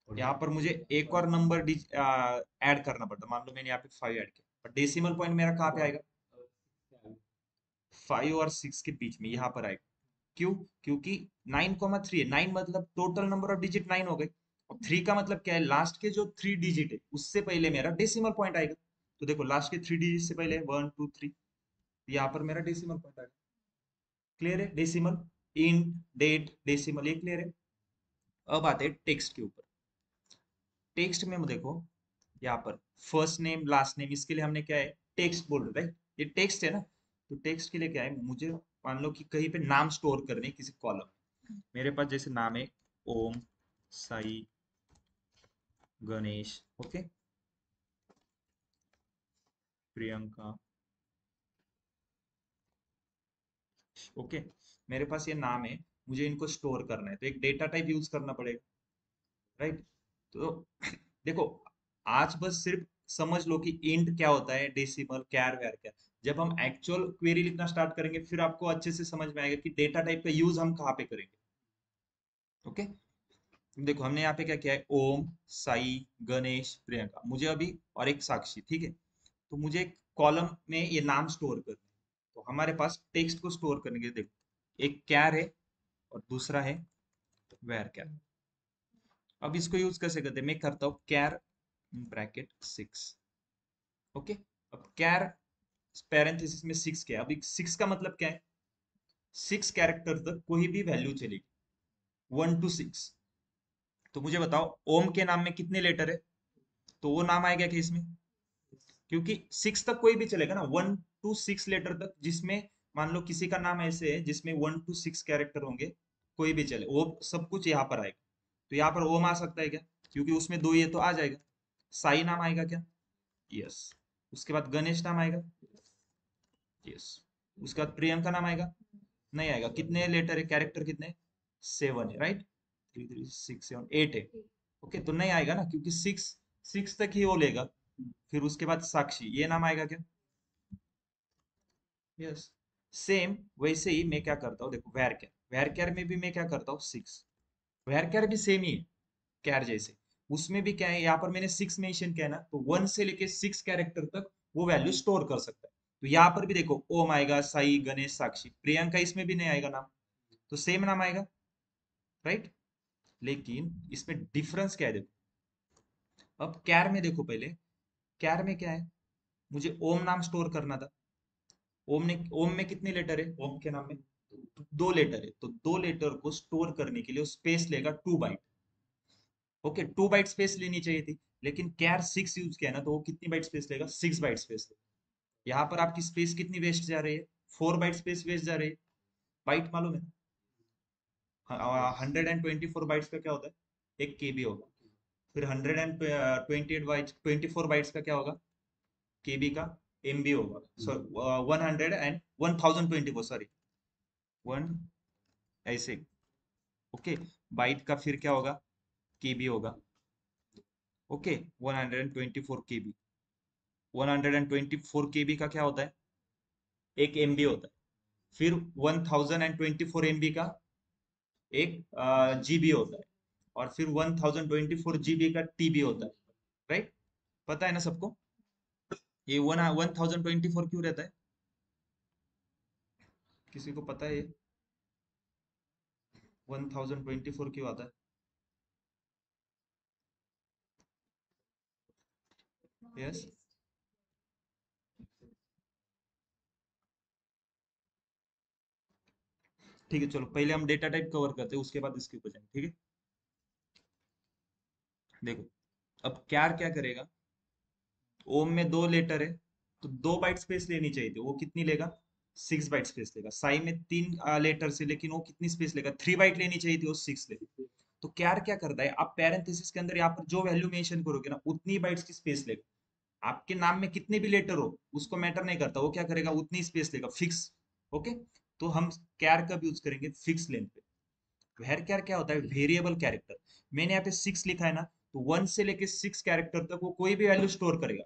Speaker 1: यहाँ पर मुझे एक और नंबर ऐड करना पड़ता, मान लो मैंने यहाँ पे 5 ऐड किया, पर डेसिमल पॉइंट मेरा कहाँ पे आएगा? 5 और 6 के बीच में यहाँ पर आएगा। क्यों? क्योंकि 9,3 है, 9 मतलब टोटल नंबर ऑफ डिजिट 9 हो गए, और 3 का मतलब क्या है? लास्ट के जो 3 डिजिट है उससे पहले मेरा डेसिमल पॉइंट आएगा। तो देखो लास्ट के 3 डिजिट से पहले 1 2 3, यहाँ पर मेरा डेसिमल पॉइंट आएगा। क्लियर है? डेसिमल, इन, डेट, डेसिमल, ये क्लियर है? अब आते हैं टेक्स्ट के ऊपर। टेक्स्ट में देखो, यहाँ पर फर्स्ट नेम, लास्ट नेम, इसके लिए हमने क्या है? टेक्स्ट बोल रहे, राइट, ये टेक्स्ट है ना। तो टेक्स्ट के लिए क्या है, मुझे मान लो कि कहीं पे नाम स्टोर करने हैं किसी कॉलम। मेरे पास जैसे नाम है ओम, साई, गणेश, ओके, प्रियंका, ओके, मेरे पास ये नाम है, मुझे इनको स्टोर करना है तो एक डेटा टाइप यूज करना पड़ेगा, राइट। तो देखो, आज बस सिर्फ समझ लो कि इंट क्या होता है, डेसिमल, कैर, वैर क्या। जब हम एक्चुअल क्वेरी लिखना स्टार्ट करेंगे फिर आपको अच्छे से समझ में आएगा कि डेटा टाइप का यूज हम कहाँ पे करेंगे, ओके। देखो हमने यहाँ पे क्या किया है, ओम, साई, गणेश, प्रियंका, मुझे अभी, और एक साक्षी, ठीक है। तो मुझे एक कॉलम में ये नाम स्टोर करने हैं। तो हमारे पास टेक्स्ट को स्टोर करने के लिए देखो, एक कैर है और दूसरा है वेर कैर। अब इसको यूज कैसे करते हैं, मैं करता हूँ कैर ब्रैकेट 6, ओके। अब कैर पैरेंथेसिस में 6 क्या है, अभी 6 का मतलब क्या है, 6 कैरेक्टर तक कोई भी वैल्यू चलेगी, 1 to 6। तो मुझे बताओ ओम के नाम में कितने लेटर है, तो वो नाम आएगा क्या इसमें, क्योंकि 6 तक कोई भी चलेगा ना, 1 to 6 लेटर तक, जिसमें मान लो किसी का नाम ऐसे है जिसमें 1 to 6 कैरेक्टर होंगे, कोई भी चले, वो सब कुछ यहाँ पर आएगा। तो यहाँ पर ओम आ सकता है क्या, क्योंकि उसमें दो ये तो आ जाएगा। साई नाम आएगा क्या, यस। उसके बाद गणेश नाम आएगा, यस। उसके बाद प्रियंका नाम आएगा, नहीं आएगा। कितने लेटर है, कैरेक्टर कितने, 7 है, राइट। 3 3 6 7 8 है, ओके। तो नहीं आएगा ना, क्योंकि 6 तक ही वो लेगा। फिर उसके बाद साक्षी, ये नाम आएगा क्या, यस। सेम वैसे ही मैं क्या करता हूँ, देखो वैर कैर में भी मैं क्या करता हूँ, 6। वैर कैर भी सेम ही है कैर जैसे, उसमें भी क्या है, यहाँ पर मैंने 6 मेंशन किया है ना, तो 1 से लेके 6 कैरेक्टर तक वो वैल्यू स्टोर कर सकता है। तो यहाँ पर भी देखो ओम आएगा, साई, गणेश, साक्षी, प्रियंका इसमें भी नहीं आएगा नाम, तो सेम नाम आएगा, राइट। लेकिन इसमें डिफरेंस क्या है, देखो अब कैर में देखो, पहले कैर में क्या है, मुझे ओम नाम स्टोर करना था। ओम में कितने लेटर है, ओम के नाम में 2 लेटर है, तो 2 लेटर को स्टोर करने के लिए स्पेस लेगा 2 बाइट, ओके। 2 बाइट स्पेस लेनी चाहिए थी, लेकिन कैर 6 यूज किया ना, तो वो कितनी बाइट स्पेस लेगा, 6 बाइट स्पेस लेगा। यहाँ पर आपकी स्पेस कितनी वेस्ट जा रही है, 4 बाइट स्पेस वेस्ट जा रही है। बाइट मालूम है, 124 बाइट्स का क्या होता है, 1 KB होगा। फिर 128 बाइट्स, 24 बाइट्स का क्या होगा, KB का MB होगा। सो 1024, सॉरी, वन, ऐसे, ओके। बाइट का फिर क्या होगा, KB होगा, ओके। 124 KB, 124 KB का क्या होता है, 1 MB होता है। फिर 1024 MB का एक GB होता है। और फिर 1024 GB का TB होता है, राइट। पता है ना सबको, ये 1024 क्यों रहता है, किसी को पता है ये 1024 क्यों आता है, यस। ठीक है, चलो पहले हम डेटा टाइप कवर करते हैं, उसके बाद इसके ऊपर जाएंगे, ठीक है। देखो अब क्या करेगा, ओम में 2 लेटर है, तो 2 बाइट स्पेस लेनी चाहिए थी, वो कितनी लेगा, 6 बाइट स्पेस लेगा। साई में 3 लेटर से, लेकिन वो कितनी स्पेस लेगा, 3 बाइट लेनी चाहिए थी, वो 6 लेगा। तो क्या करता है, आप पैरेंथेसिस के अंदर यहाँ पर जो वैल्यू मेंशन करोगे ना, उतनी बाइट्स की स्पेस लेगा। आपके नाम में कितने भी लेटर हो उसको मैटर नहीं करता, वो क्या करेगा, उतनी स्पेस लेगा, फिक्स, ओके। तो हम कैर कब यूज करेंगे, फिक्स लेंथ पे। वेर क्या होता है, वेरिएबल कैरेक्टर। मैंने यहाँ पे 6 लिखा है ना, तो 1 से लेके 6 कैरेक्टर तक वो कोई भी वैल्यू स्टोर करेगा।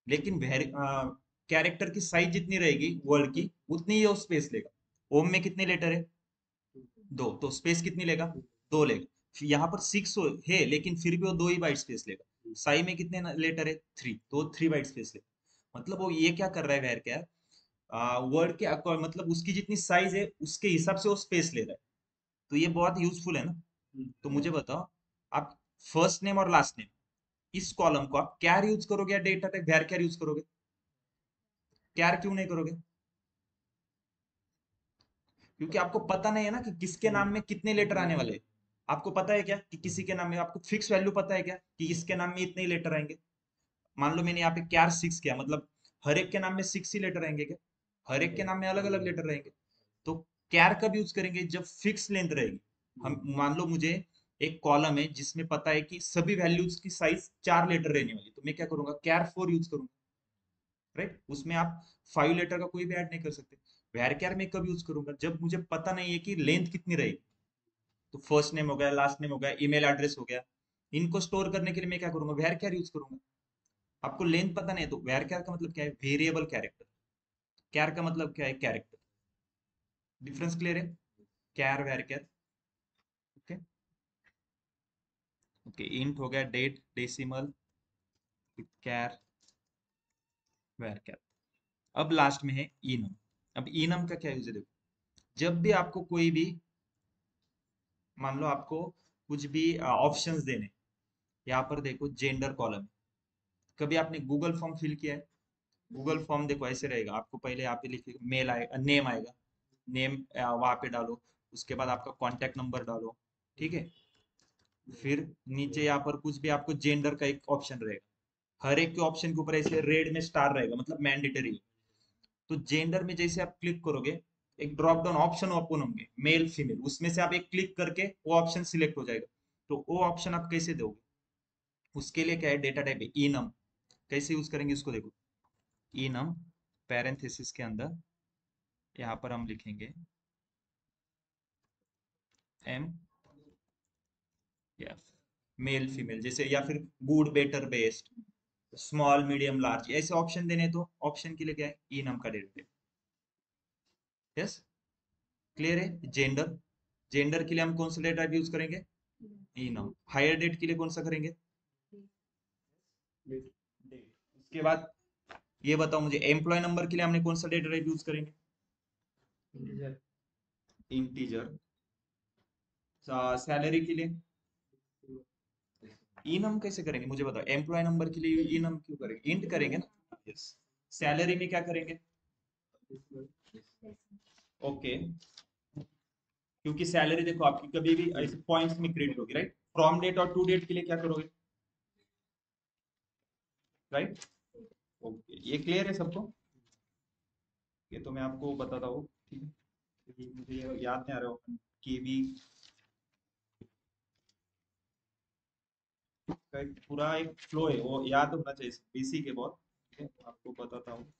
Speaker 1: लेकिन कैरेक्टर की साइज जितनी रहेगी वर्ड की, उतनी ही वो स्पेस लेगा। ओम में कितने लेटर है, 2, तो स्पेस कितनी लेगा, 2 लेगा। यहाँ पर 6 है, लेकिन फिर भी वो 2 ही बाइट स्पेस लेगा। साई में कितने लेटर है, 3, तो वो 3 बाइट स्पेस लेगा। मतलब वो ये क्या कर रहा है, वेर क्या, वर्ड के मतलब उसकी जितनी साइज है उसके हिसाब से वो स्पेस ले रहा है। तो ये बहुत यूजफुल है ना। तो मुझे बताओ, आप फर्स्ट नेम और लास्ट नेम, इस कॉलम को आप कैर यूज करोगे या data type varchar use करोगे, कैर क्यों नहीं करोगे, क्योंकि आपको पता नहीं है ना कि किसके नाम में कितने लेटर आने वाले हैं। आपको पता है क्या कि किसी के नाम में, आपको फिक्स वैल्यू पता है क्या कि इसके नाम में इतने ही लेटर आएंगे। मान लो मैंने यहाँ पे कैर 6 किया, मतलब हर एक के नाम में 6 ही लेटर आएंगे क्या, हर एक के नाम में अलग अलग लेटर रहेंगे। तो कैर कब यूज करेंगे? जब फिक्स लेंथ रहेगी। हम मान लो मुझे एक कॉलम है जिसमें पता है कि सभी वैल्यूज की साइज 4 लेटर रहने वाली, तो मैं क्या करूंगा? कैर 4 यूज करूंगा, राइट। उसमें आप 5 लेटर का कोई भी ऐड नहीं कर सकते। वैर में कब यूज करूंगा? जब मुझे पता नहीं है कि लेंथ कितनी रहेगी। तो फर्स्ट नेम हो गया, लास्ट नेम हो गया, ईमेल एड्रेस हो गया, इनको स्टोर करने के लिए मैं क्या करूंगा? वैर यूज करूंगा। आपको लेंथ पता नहीं है तो वैर का मतलब क्या है? Variable character. कैर का मतलब क्या है? कैरेक्टर। डिफरेंस क्लियर है? कैर वैर कैर। ओके। ओके, इंट हो गया, डेट, डेसिमल, कैर, वैर कैर। अब लास्ट में है इनम। अब इनम का क्या यूज है? देखो, जब भी आपको कोई भी, मान लो आपको कुछ भी ऑप्शंस देने, यहाँ पर देखो जेंडर कॉलम। कभी आपने गूगल फॉर्म फिल किया है? गूगल फॉर्म देखो ऐसे रहेगा, आपको पहले यहाँ पे लिखिए मेल आएगा, नेम आएगा, नेम वहां पे डालो, उसके बाद आपका कांटेक्ट नंबर डालो, ठीक है। फिर नीचे यहाँ पर कुछ भी आपको जेंडर का एक ऑप्शन रहेगा, हर एक के ऑप्शन के ऊपर ऐसे रेड में स्टार रहेगा, मतलब मैंडेटरी। तो जेंडर में जैसे आप क्लिक करोगे, एक ड्रॉप डाउन ऑप्शन ओपन होंगे, मेल फीमेल, उसमें से आप एक क्लिक करके वो ऑप्शन सिलेक्ट हो जाएगा। तो वो ऑप्शन आप कैसे दोगे? उसके लिए क्या है? डेटा टाइप है इनम। कैसे यूज करेंगे इसको? देखो, इनम पैरेंथेसिस के अंदर यहाँ पर हम लिखेंगे एम या मेल फीमेल जैसे, या फिर good better best, small medium large, ऐसे ऑप्शन देने। तो ऑप्शन के लिए क्या है? इनम का डेटा टाइप। यस, क्लियर है? जेंडर, जेंडर के लिए हम कौन सा डेटा टाइप यूज करेंगे? इनम। हायर डेट के लिए कौन सा करेंगे? डेट। उसके बाद ये बताओ मुझे, एम्प्लॉय नंबर के लिए हमने कौन सा डेटा टाइप यूज करेंगे? इंटीजर। इंटीजर। सैलरी के लिए इनम कैसे करेंगे? मुझे बताओ, एम्प्लॉय नंबर के लिए इनम क्यों करेंगे? इंट करेंगे ना। यस। सैलरी में क्या करेंगे? ओके, क्योंकि सैलरी देखो आपकी कभी भी ऐसे पॉइंट्स में क्रेडिट होगी, राइट। फ्रॉम डेट और टू डेट के लिए क्या करोगे? राइट। ओके, ये क्लियर है सबको? ये तो मैं आपको बताता हूँ, ठीक है, क्योंकि मुझे ये याद नहीं आ रहा कि भी का एक पूरा एक फ्लो है, वो याद होना चाहिए, बेसिक है बहुत, ठीक है, आपको बताता हूँ।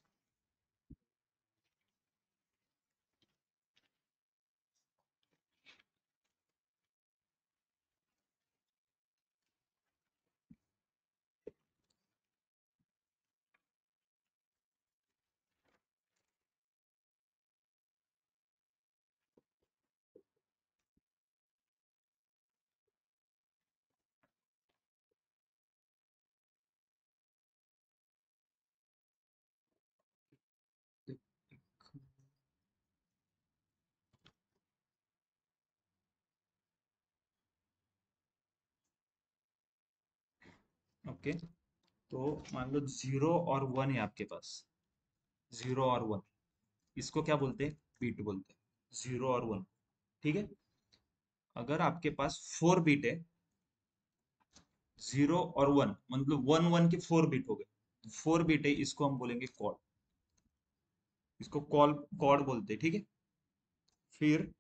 Speaker 1: ओके, तो मान लो 0 और 1 है आपके पास। 0 और 1, इसको क्या बोलते हैं? बीट बोलते हैं, 0 और 1, ठीक है। अगर आपके पास 4 बीट है, 0 और 1 मतलब 1 1 के 4 बीट हो गए, 4 बीट है, इसको हम बोलेंगे कॉल। इसको कॉल कॉड बोलते हैं, ठीक है। फिर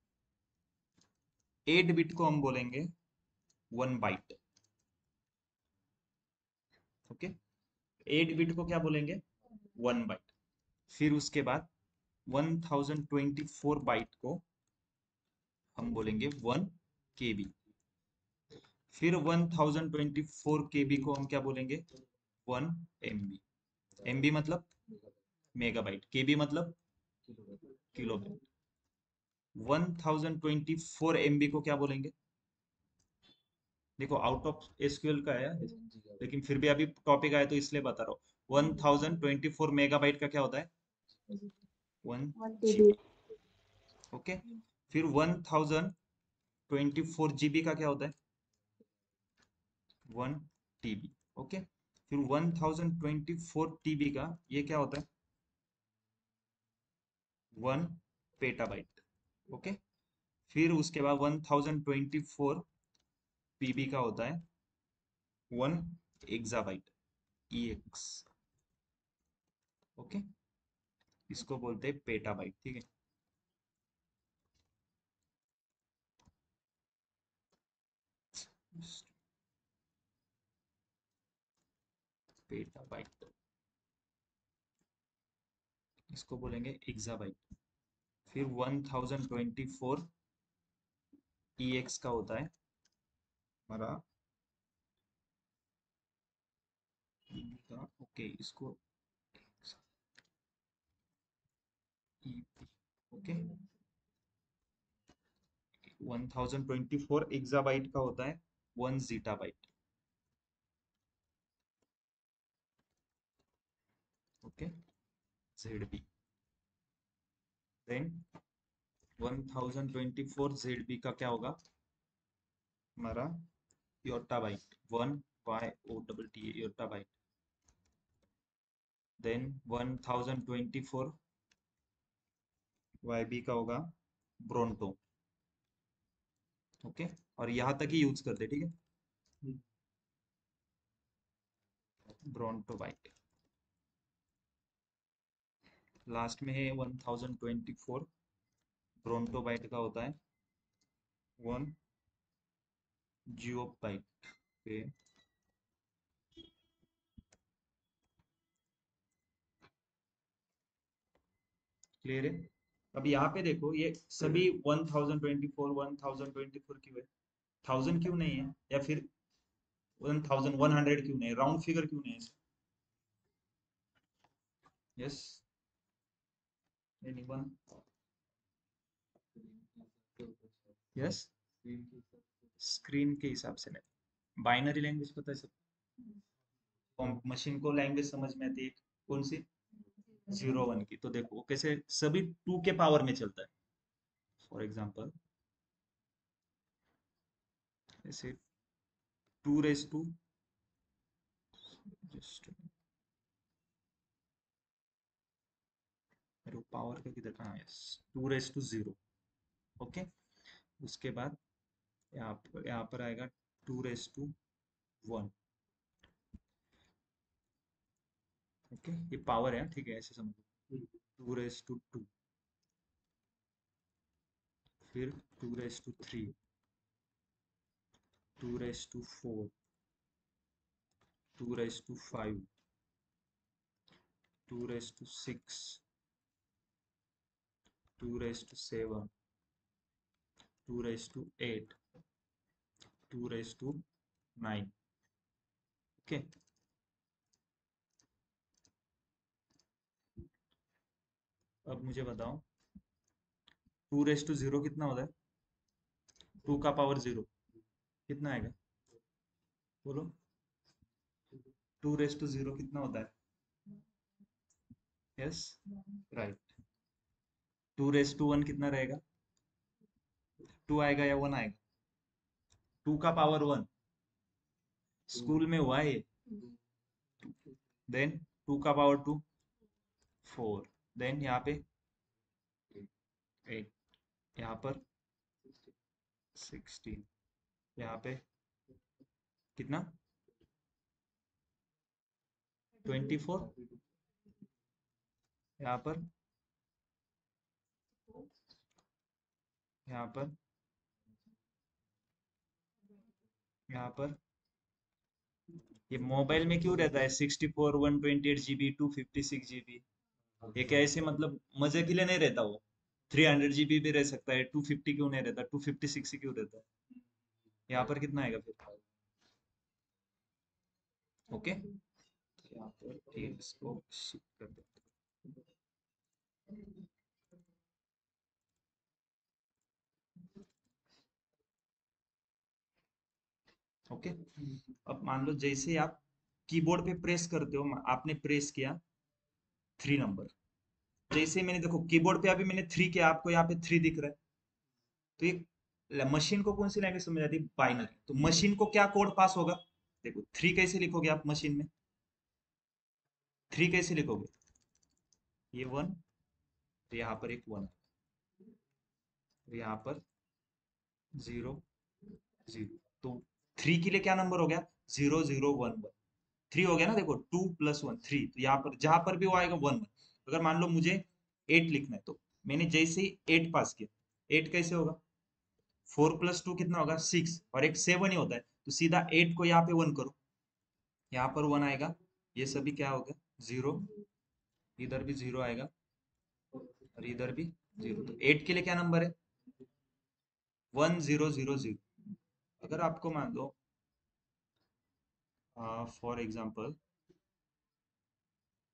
Speaker 1: 8 बिट को हम बोलेंगे 1 बाइट। ओके, 8 बिट को क्या बोलेंगे? 1 बाइट। फिर उसके बाद 1024 बाइट को हम बोलेंगे 1 KB। फिर 1024 KB को हम क्या बोलेंगे? 1 MB। MB मतलब मेगाबाइट, KB मतलब किलोबाइट। 1024 MB को क्या बोलेंगे? देखो आउट ऑफ एसक्यूएल का है, लेकिन फिर भी अभी टॉपिक आया तो इसलिए बता रहा हूँ। 1024 मेगाबाइट का क्या होता है? 1 GB। ओके। फिर 1024 GB का क्या होता है? 1 TB। ओके। फिर 1024 TB का ये क्या होता है? 1 पेटाबाइट। ओके। फिर उसके बाद 1024 PB का होता है 1 एक्साबाइट, EX। ओके। इसको बोलते हैं पेटाबाइट, ठीक है। पेटाबाइट, इसको बोलेंगे एक्साबाइट। फिर 1024 EX का होता है हमारा EB का, ओके इसको EP, ओके। 1024 एक्साबाइट का होता है 1 zettabyte, okay, ZB। Then 1024 ZB का क्या होगा हमारा yottabyte, 1 YOTTA yottabyte. Then 1024 YB का होगा ब्रोंटो, ओके। और यहाँ तक ही यूज करते, ठीक है, ब्रोंटो बाइट। लास्ट में है 1024 ब्रोंटो बाइट का होता है 1 जियोबाइट पे। क्लियर है? अब यहाँ पे देखो ये सभी 1024 1024 क्यों है, 1000 क्यों नहीं है, या फिर 1100 क्यों नहीं है, राउंड फिगर क्यों नहीं है? Yes, anyone? यस, स्क्रीन के हिसाब से नहीं, बाइनरी लैंग्वेज पता है सब, मशीन को लैंग्वेज समझ में आती है कौन सी, 0 1 की। तो देखो वो कैसे सभी 2 के पावर में चलता है। फॉर एग्जांपल ऐसे 2 जस्ट मेरे पावर का किधर, हाँ यस, 2 0, ओके। उसके बाद यहाँ पर आएगा 2 1, ओके। ये पावर है, ठीक है, ऐसे समझो 2 2, फिर 2 3, 2 4, 2 5, 2 6, 2 7, 2 8, 2 9, ओके। अब मुझे बताओ 2 0 कितना होता है, 2 का पावर 0 कितना आएगा, बोलो। 2 0 कितना होता है, यस, राइट। 2 1 कितना रहेगा, 2 आएगा या 1 आएगा, 2 का पावर 1, स्कूल में हुआ है। देन 2 का पावर 2 4, देन यहाँ पे 8, यहाँ पर 16, यहाँ पे कितना 24, यहाँ पर, यहाँ पर, यहाँ पर। ये मोबाइल में क्यों रहता है 64 128 GB 256 GB, ये क्या ऐसे मतलब मजे के लिए नहीं रहता वो, 300 GB भी रह सकता है, 250 क्यों नहीं रहता, 256 क्यों रहता है, यहाँ पर कितना आएगा फिर, ओके। यहाँ पर ठीक है, इसको शिफ्ट कर देते हैं। ओके। अब मान लो जैसे आप कीबोर्ड पे प्रेस करते हो, आपने प्रेस किया 3 नंबर, जैसे मैंने देखो कीबोर्ड पे अभी मैंने 3 किया, आपको यहाँ पे 3 दिख रहा है। तो ये मशीन को कौन सी लैंग्वेज समझ आती है, बाइनरी। तो मशीन को क्या कोड पास होगा, देखो 3 कैसे लिखोगे आप मशीन में, 3 कैसे लिखोगे, ये 1, तो यहाँ पर एक 1, तो यहाँ पर 0 0, तो 3 के लिए क्या नंबर हो गया, 0 0 1 1, 3 हो गया ना, देखो 2 + 1 3, तो यहाँ पर जहां पर भी वो आएगा 1 1। अगर मान लो मुझे 8 लिखना है, तो मैंने जैसे ही 8 पास किया, 8 कैसे होगा, 4 + 2 कितना होगा 6, और एक 7 ही होता है, तो सीधा 8 को यहाँ पे 1 करो, यहाँ पर 1 आएगा, ये सभी क्या होगा 0, इधर भी 0 आएगा और इधर भी 0, तो 8 के लिए क्या नंबर है 1000। अगर आपको मान लो फॉर एग्जाम्पल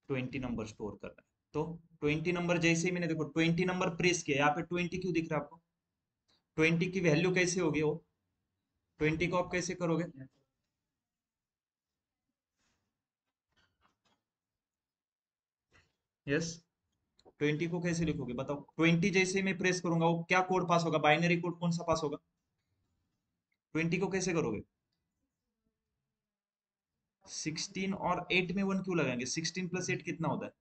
Speaker 1: 20 नंबर स्टोर करना है, तो 20 नंबर जैसे ही मैंने देखो 20 नंबर प्रेस किया, यहाँ पे 20 क्यों दिख रहा है आपको, 20 की वैल्यू कैसे होगी वो, 20 को आप कैसे करोगे, यस 20 को कैसे लिखोगे बताओ, 20 जैसे ही मैं प्रेस करूंगा वो क्या कोड पास होगा, बाइनरी कोड कौन सा पास होगा, 20 को कैसे करोगे, 16 और 8 में 1 क्यों लगाएंगे, 16 + 8 कितना होता है,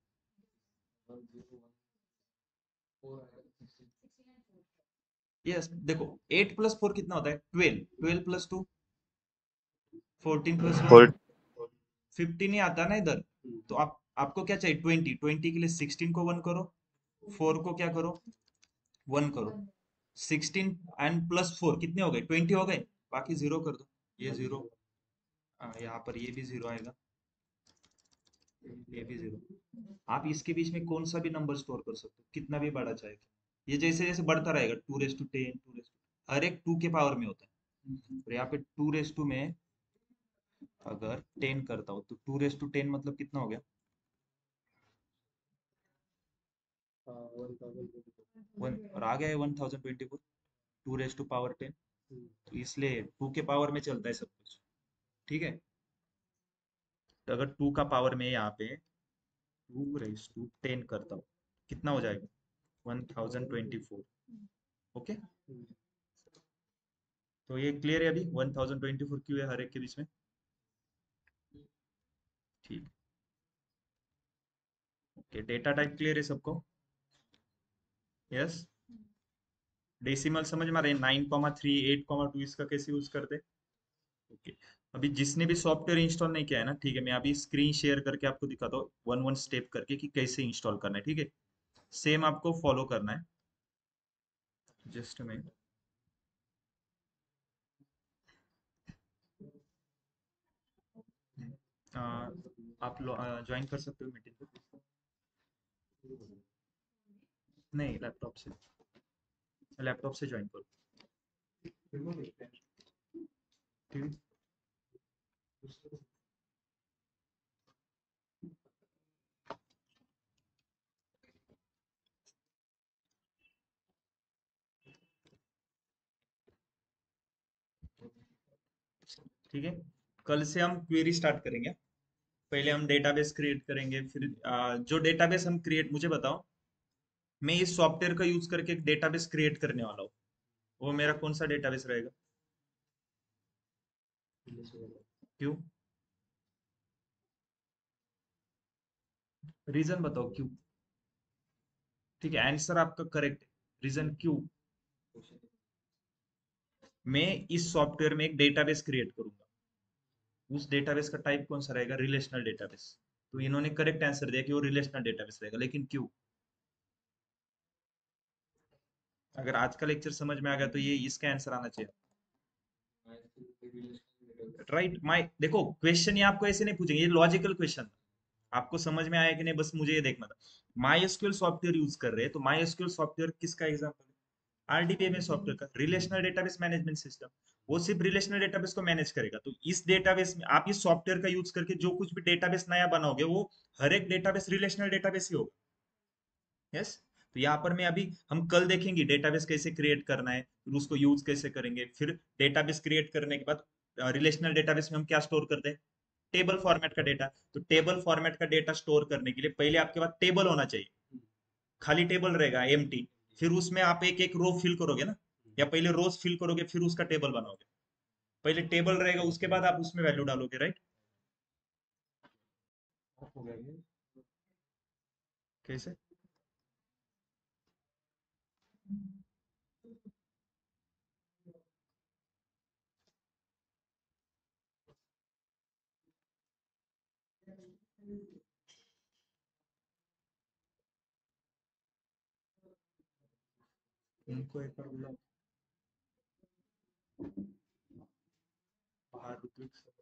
Speaker 1: यस देखो 8 + 4 कितना होता है 12, 12 + 2 14 + 1
Speaker 3: फोर
Speaker 1: 15 ही आता है ना इधर, तो आपको क्या चाहिए 20, 20 के लिए 16 को 1 करो, 4 को क्या करो 1 करो, 16 एंड +4 कितने हो गए 20 हो गए, बाकी 0 कर दो, ये 0, यहाँ पर ये भी 0 आएगा, ये भी 0, आप इसके बीच में कौन सा भी नंबर स्टोर कर सकते हो, कितना भी बड़ा चाहे, ये जैसे जैसे बढ़ता रहेगा 2 to 10, 2 हर एक 2 के पावर में होता है, और यहाँ पे 2 में अगर 10 करता हो तो 2 to 10 मतलब कितना हो गया, 1, और आ गया है 1024, 2 to 10, तो इसलिए 2 के पावर में चलता है सब कुछ, ठीक है, तो अगर 2 का पावर में यहाँ पे 2 to 10 करता हूँ, कितना हो जाएगा 1024, ओके, तो ये क्लियर है अभी 1024 क्यों है हर एक के बीच में, ठीक, ओके, डेटा टाइप क्लियर है सबको, यस, डेसिमल समझ में आ रहे हैं 9,3 8,2 इसका कैसे यूज करते, ओके, अभी जिसने भी सॉफ्टवेयर इंस्टॉल नहीं किया है ना, ठीक है, मैं अभी स्क्रीन शेयर करके आपको दिखाता हूँ वन वन स्टेप करके कि कैसे इंस्टॉल करना है, ठीक है, सेम आपको फॉलो करना है, जस्ट में आप ज्वाइन कर सकते हो मीटिंग को, नहीं लैपटॉप से ज्वाइन करो, ठीक है, ठीक है, कल से हम क्वेरी स्टार्ट करेंगे, पहले हम डेटाबेस क्रिएट करेंगे, फिर जो डेटाबेस हम क्रिएट, मुझे बताओ, मैं इस सॉफ्टवेयर का यूज करके एक डेटाबेस क्रिएट करने वाला हूँ, वो मेरा कौन सा डेटाबेस रहेगा, क्यों, रीजन बताओ क्यों, ठीक है, आंसर आपका करेक्ट है, रीजन क्यों, मैं इस सॉफ्टवेयर में एक डेटाबेस क्रिएट करूंगा, उस डेटाबेस का टाइप कौन सा रहेगा, रिलेशनल डेटाबेस, तो इन्होंने करेक्ट आंसर दिया कि वो रिलेशनल डेटाबेस रहेगा, लेकिन क्यों, अगर आज का लेक्चर समझ में आ गया तो ये इसका आंसर आना चाहिए, राइट, माय देखो क्वेश्चन ये आपको ऐसे नहीं पूछेंगे, ये लॉजिकल क्वेश्चन, आपको समझ में आया कि नहीं, बस मुझे ये देखना था, माई एसक्यूएल सॉफ्टवेयर यूज कर रहे हैं, तो माई एसक्यूएल सॉफ्टवेयर किसका एग्जांपल है, आरडीबीएमएस सॉफ्टवेयर का, रिलेशनल डेटाबेस मैनेजमेंट सिस्टम, वो सिर्फ रिलेशनल डेटाबेस को मैनेज करेगा, तो इस डेटाबेस में आप इस सॉफ्टवेयर का यूज करके जो कुछ भी डेटाबेस नया बनाओगे वो हर एक डेटाबेस रिलेशनल डेटाबेस ही होगा, यस, तो यहाँ पर मैं अभी हम कल देखेंगे डेटाबेस कैसे क्रिएट करना है, फिर उसको यूज कैसे करेंगे, फिर डेटाबेस क्रिएट करने के बाद रिलेशनल डेटाबेस में हम क्या स्टोर करते हैं, टेबल फॉर्मेट का डेटा, तो टेबल फॉर्मेट का डेटा स्टोर करने के लिए पहले आपके पास टेबल होना चाहिए, खाली टेबल रहेगा एम्प्टी, फिर उसमें आप एक एक रो फिल करोगे ना, या पहले रोज फिल करोगे फिर उसका टेबल बनाओगे, पहले टेबल रहेगा उसके बाद आप उसमें वैल्यू डालोगे, राइट, कैसे, उनको एक बार बुलाओ बाहर ऋत्विक सर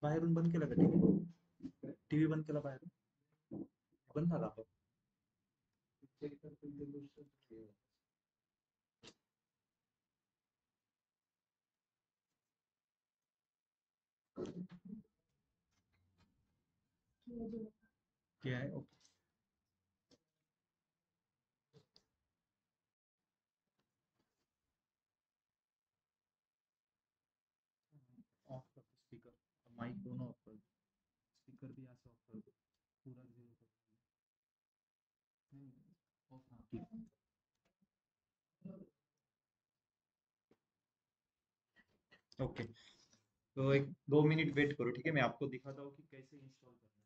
Speaker 1: बाहेरून बंद केला का टीव्ही टीव्ही बंद केला बाहेरून बंद झाला आपण चेक करतील ते गोष्ट क्या है ओके ऑफ कर दो स्पीकर माइक दोनों ऑफ कर दो स्पीकर भी यहाँ से ऑफ कर दो पूरा जीरो कर दो ऑफ हाँ ठीक ओके तो एक 2 मिनट वेट करो ठीक है मैं आपको दिखाता हूँ कि कैसे इंस्टॉल करना है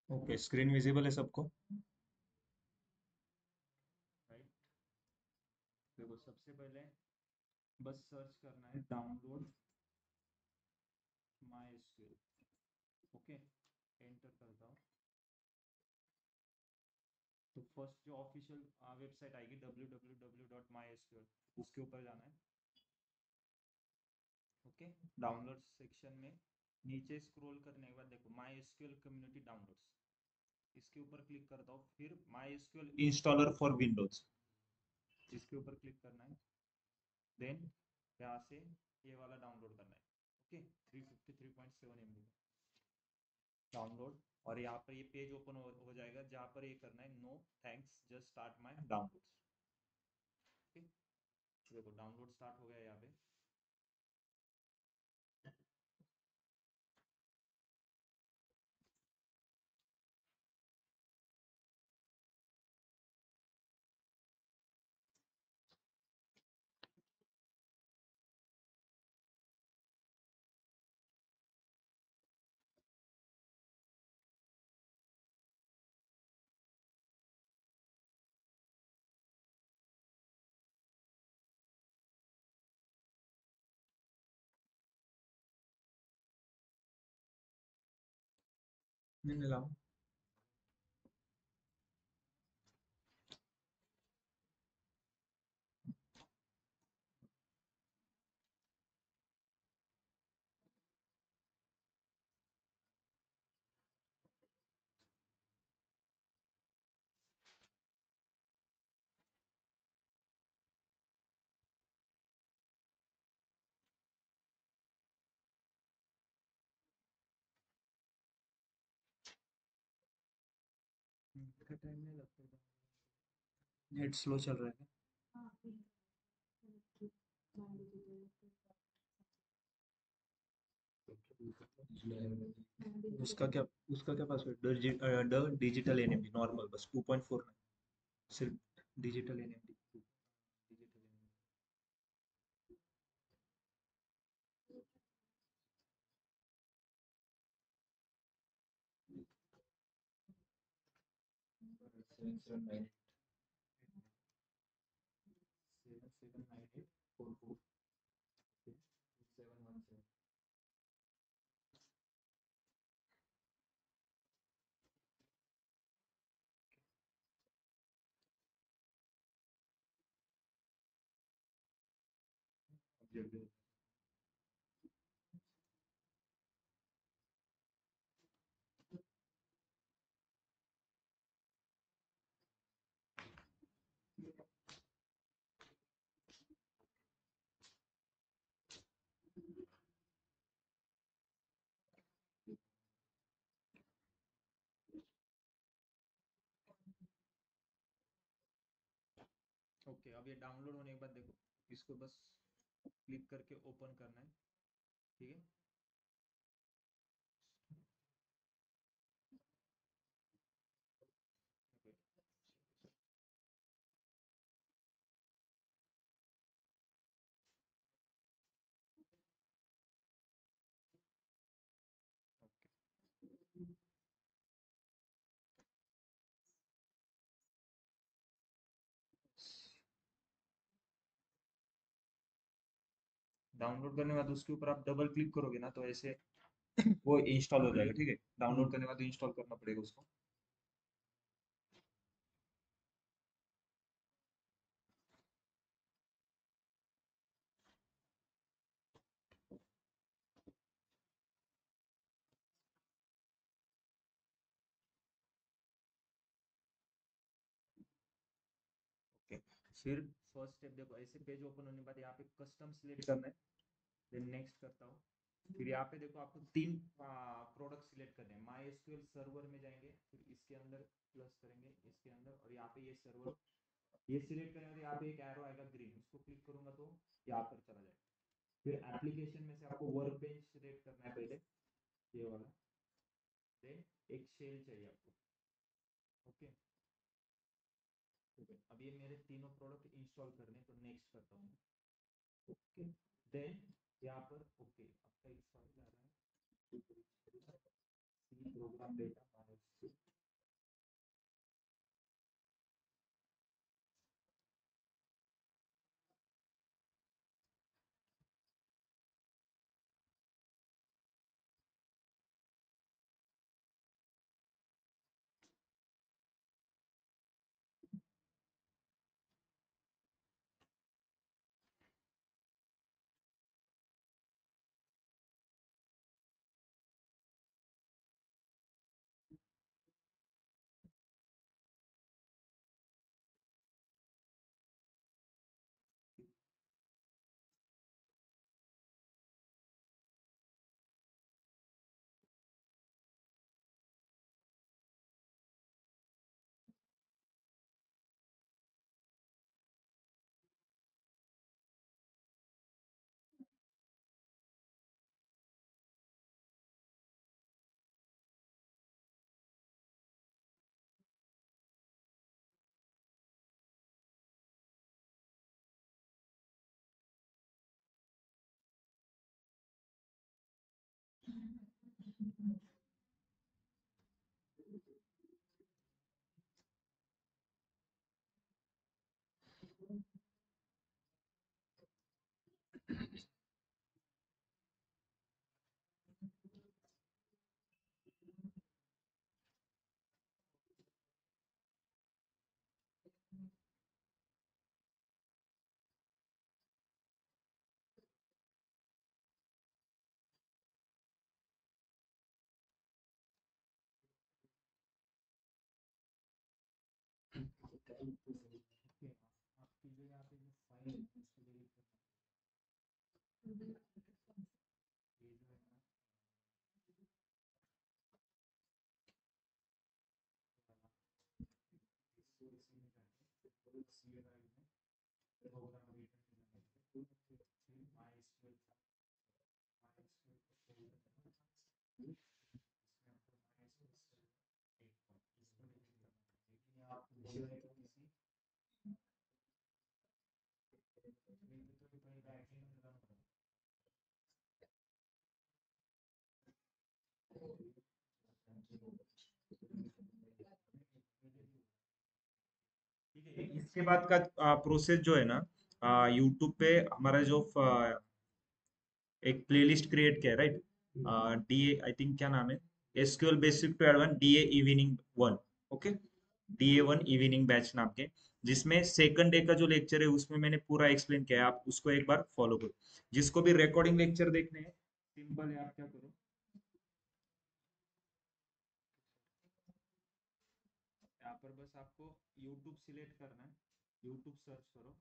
Speaker 1: ओके स्क्रीन विजिबल है सबको राइट देखो सबसे पहले बस सर्च करना है download my SQL okay enter करता हूँ तो फर्स्ट जो ऑफिशियल वेबसाइट आएगी www.mysql, उसके ऊपर जाना है। ओके, डाउनलोड सेक्शन में नीचे स्क्रॉल करने के बाद देखो माई एसक्यूएल कम्युनिटी डाउनलोड्स, इसके ऊपर क्लिक करता हूँ। फिर my SQL installer for Windows, इसके ऊपर क्लिक करना है। देन यहाँ से ये वाला डाउनलोड करना है। ओके, 353.7 MB डाउनलोड, और यहाँ पर ये पेज ओपन हो जाएगा जहाँ पर ये करना है no thanks just start my downloads. ठीक, देखो डाउनलोड स्टार्ट हो गया यहाँ पे। नहीं लाओ। टाइम नहीं लगता, नेट स्लो चल रहा है। उसका क्या password? The digital NMD normal बस 2.4, सिर्फ digital NMD, digital NMD 779844 717। Okay, अब ये डाउनलोड होने के बाद देखो इसको बस क्लिक करके ओपन करना है। ठीक है, डाउनलोड करने के बाद उसके ऊपर आप डबल क्लिक करोगे ना तो ऐसे वो इंस्टॉल हो जाएगा। ठीक है, डाउनलोड करने के बाद इंस्टॉल करना पड़ेगा उसको। ओके, फिर फर्स्ट स्टेप देखो ऐसे पेज ओपन होने के बाद यहाँ पे कस्टम सिलेक्ट करना है। देन नेक्स्ट करता हूँ। फिर यहाँ पे देखो आपको तीन प्रोडक्ट सिलेक्ट करने हैं। माई एसक्यूएल सर्वर में जाएंगे, फिर इसके अंदर प्लस करेंगे, इसके अंदर, और यहाँ पे ये सर्वर ये सिलेक्ट करेंगे तो यहाँ पे एक एरो आएगा ग्रीन, उसको क्लिक करूंगा तो यहाँ पर चला जाएगा। फिर एप्लीकेशन में से आपको वर्क बेंच सिलेक्ट करना है पहले, ये वाला। देन एक शेल चाहिए आपको। ओके, अब ये मेरे तीनों प्रोडक्ट इंस्टॉल करने, तो नेक्स्ट करता हूँ। ओके, देन यहाँ पर ओके आपका एक फाइल आ रहा है सी प्रोग्राम डेटा। आपकी जो यहाँ पे जो फाइल है उसको डिलीट करना है। ये जो है ना इसको इसी में करके सी ड्राइव में प्रोग्राम रिटर्न करना है। फिर माई एसक्यूएल का फोल्डर है, इसमें आपको माई एसक्यूएल एक इसको डिलीट करना है। लेकिन यहाँ आपको जो है कि किसी में तो कहीं बैकएंड में रन हो ठीक है। इसके बाद का प्रोसेस जो है ना, यूट्यूब पे हमारा जो एक प्लेलिस्ट क्रिएट किया है, राइट? डीए आई थिंक क्या नाम है, SQL basic to advance DA evening one. Okay, DA one evening batch नाम के, जिसमें सेकंड डे का जो लेक्चर है उसमें मैंने पूरा एक्सप्लेन किया है, आप उसको एक बार फॉलो करो। जिसको भी रिकॉर्डिंग लेक्चर देखने हैं, सिंपल है, आप क्या करो, यहाँ पर बस आपको यूट्यूब सिलेक्ट करना है, यूट्यूब सर्च करो।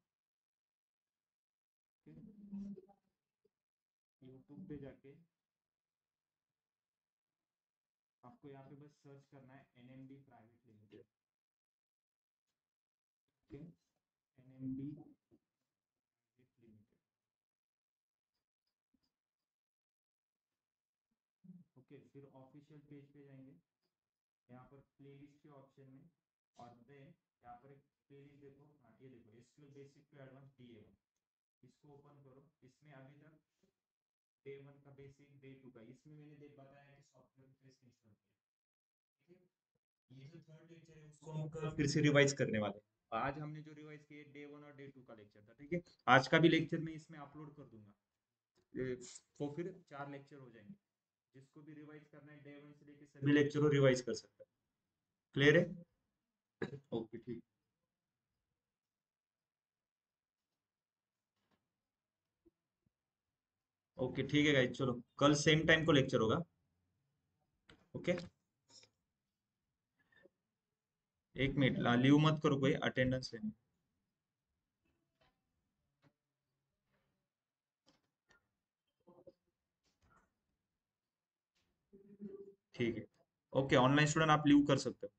Speaker 1: यूट्यूब पे जाके आपको यहाँ पे बस सर्च करना है NMD private limited. Okay, NMD private limited. Okay, फिर ऑफिशियल पेज पे जाएंगे, यहाँ पर प्लेलिस्ट के ऑप्शन में, और देन यहाँ पर एक प्लेलिस्ट देखो, हाँ ये देखो, SQL basic to advance DA one, इसको ओपन करो। इसमें अभी तक डे वन का बेसिक, डे टू का, इसमें मैंने देख बताया कि सॉफ्टवेयर कैसे इंस्टॉल किया। ठीक है, ये जो थर्ड लेक्चर है उसको हम कल फिर से रिवाइज करने वाले हैं। आज हमने जो रिवाइज किए डे वन और डे टू का लेक्चर था, ठीक है। आज का भी लेक्चर मैं इसमें अपलोड कर दूंगा, तो फिर 4 लेक्चर हो जाएंगे। जिसको भी रिवाइज करना है डे वन से लेके सभी लेक्चर को रिवाइज कर सकता है। क्लियर है? ओके ठीक। ओके ठीक है गाइस, चलो कल सेम टाइम को लेक्चर होगा। ओके, एक मिनट, लीव मत करो, कोई अटेंडेंस लेने। ठीक है, ओके, ऑनलाइन स्टूडेंट आप लीव कर सकते हो।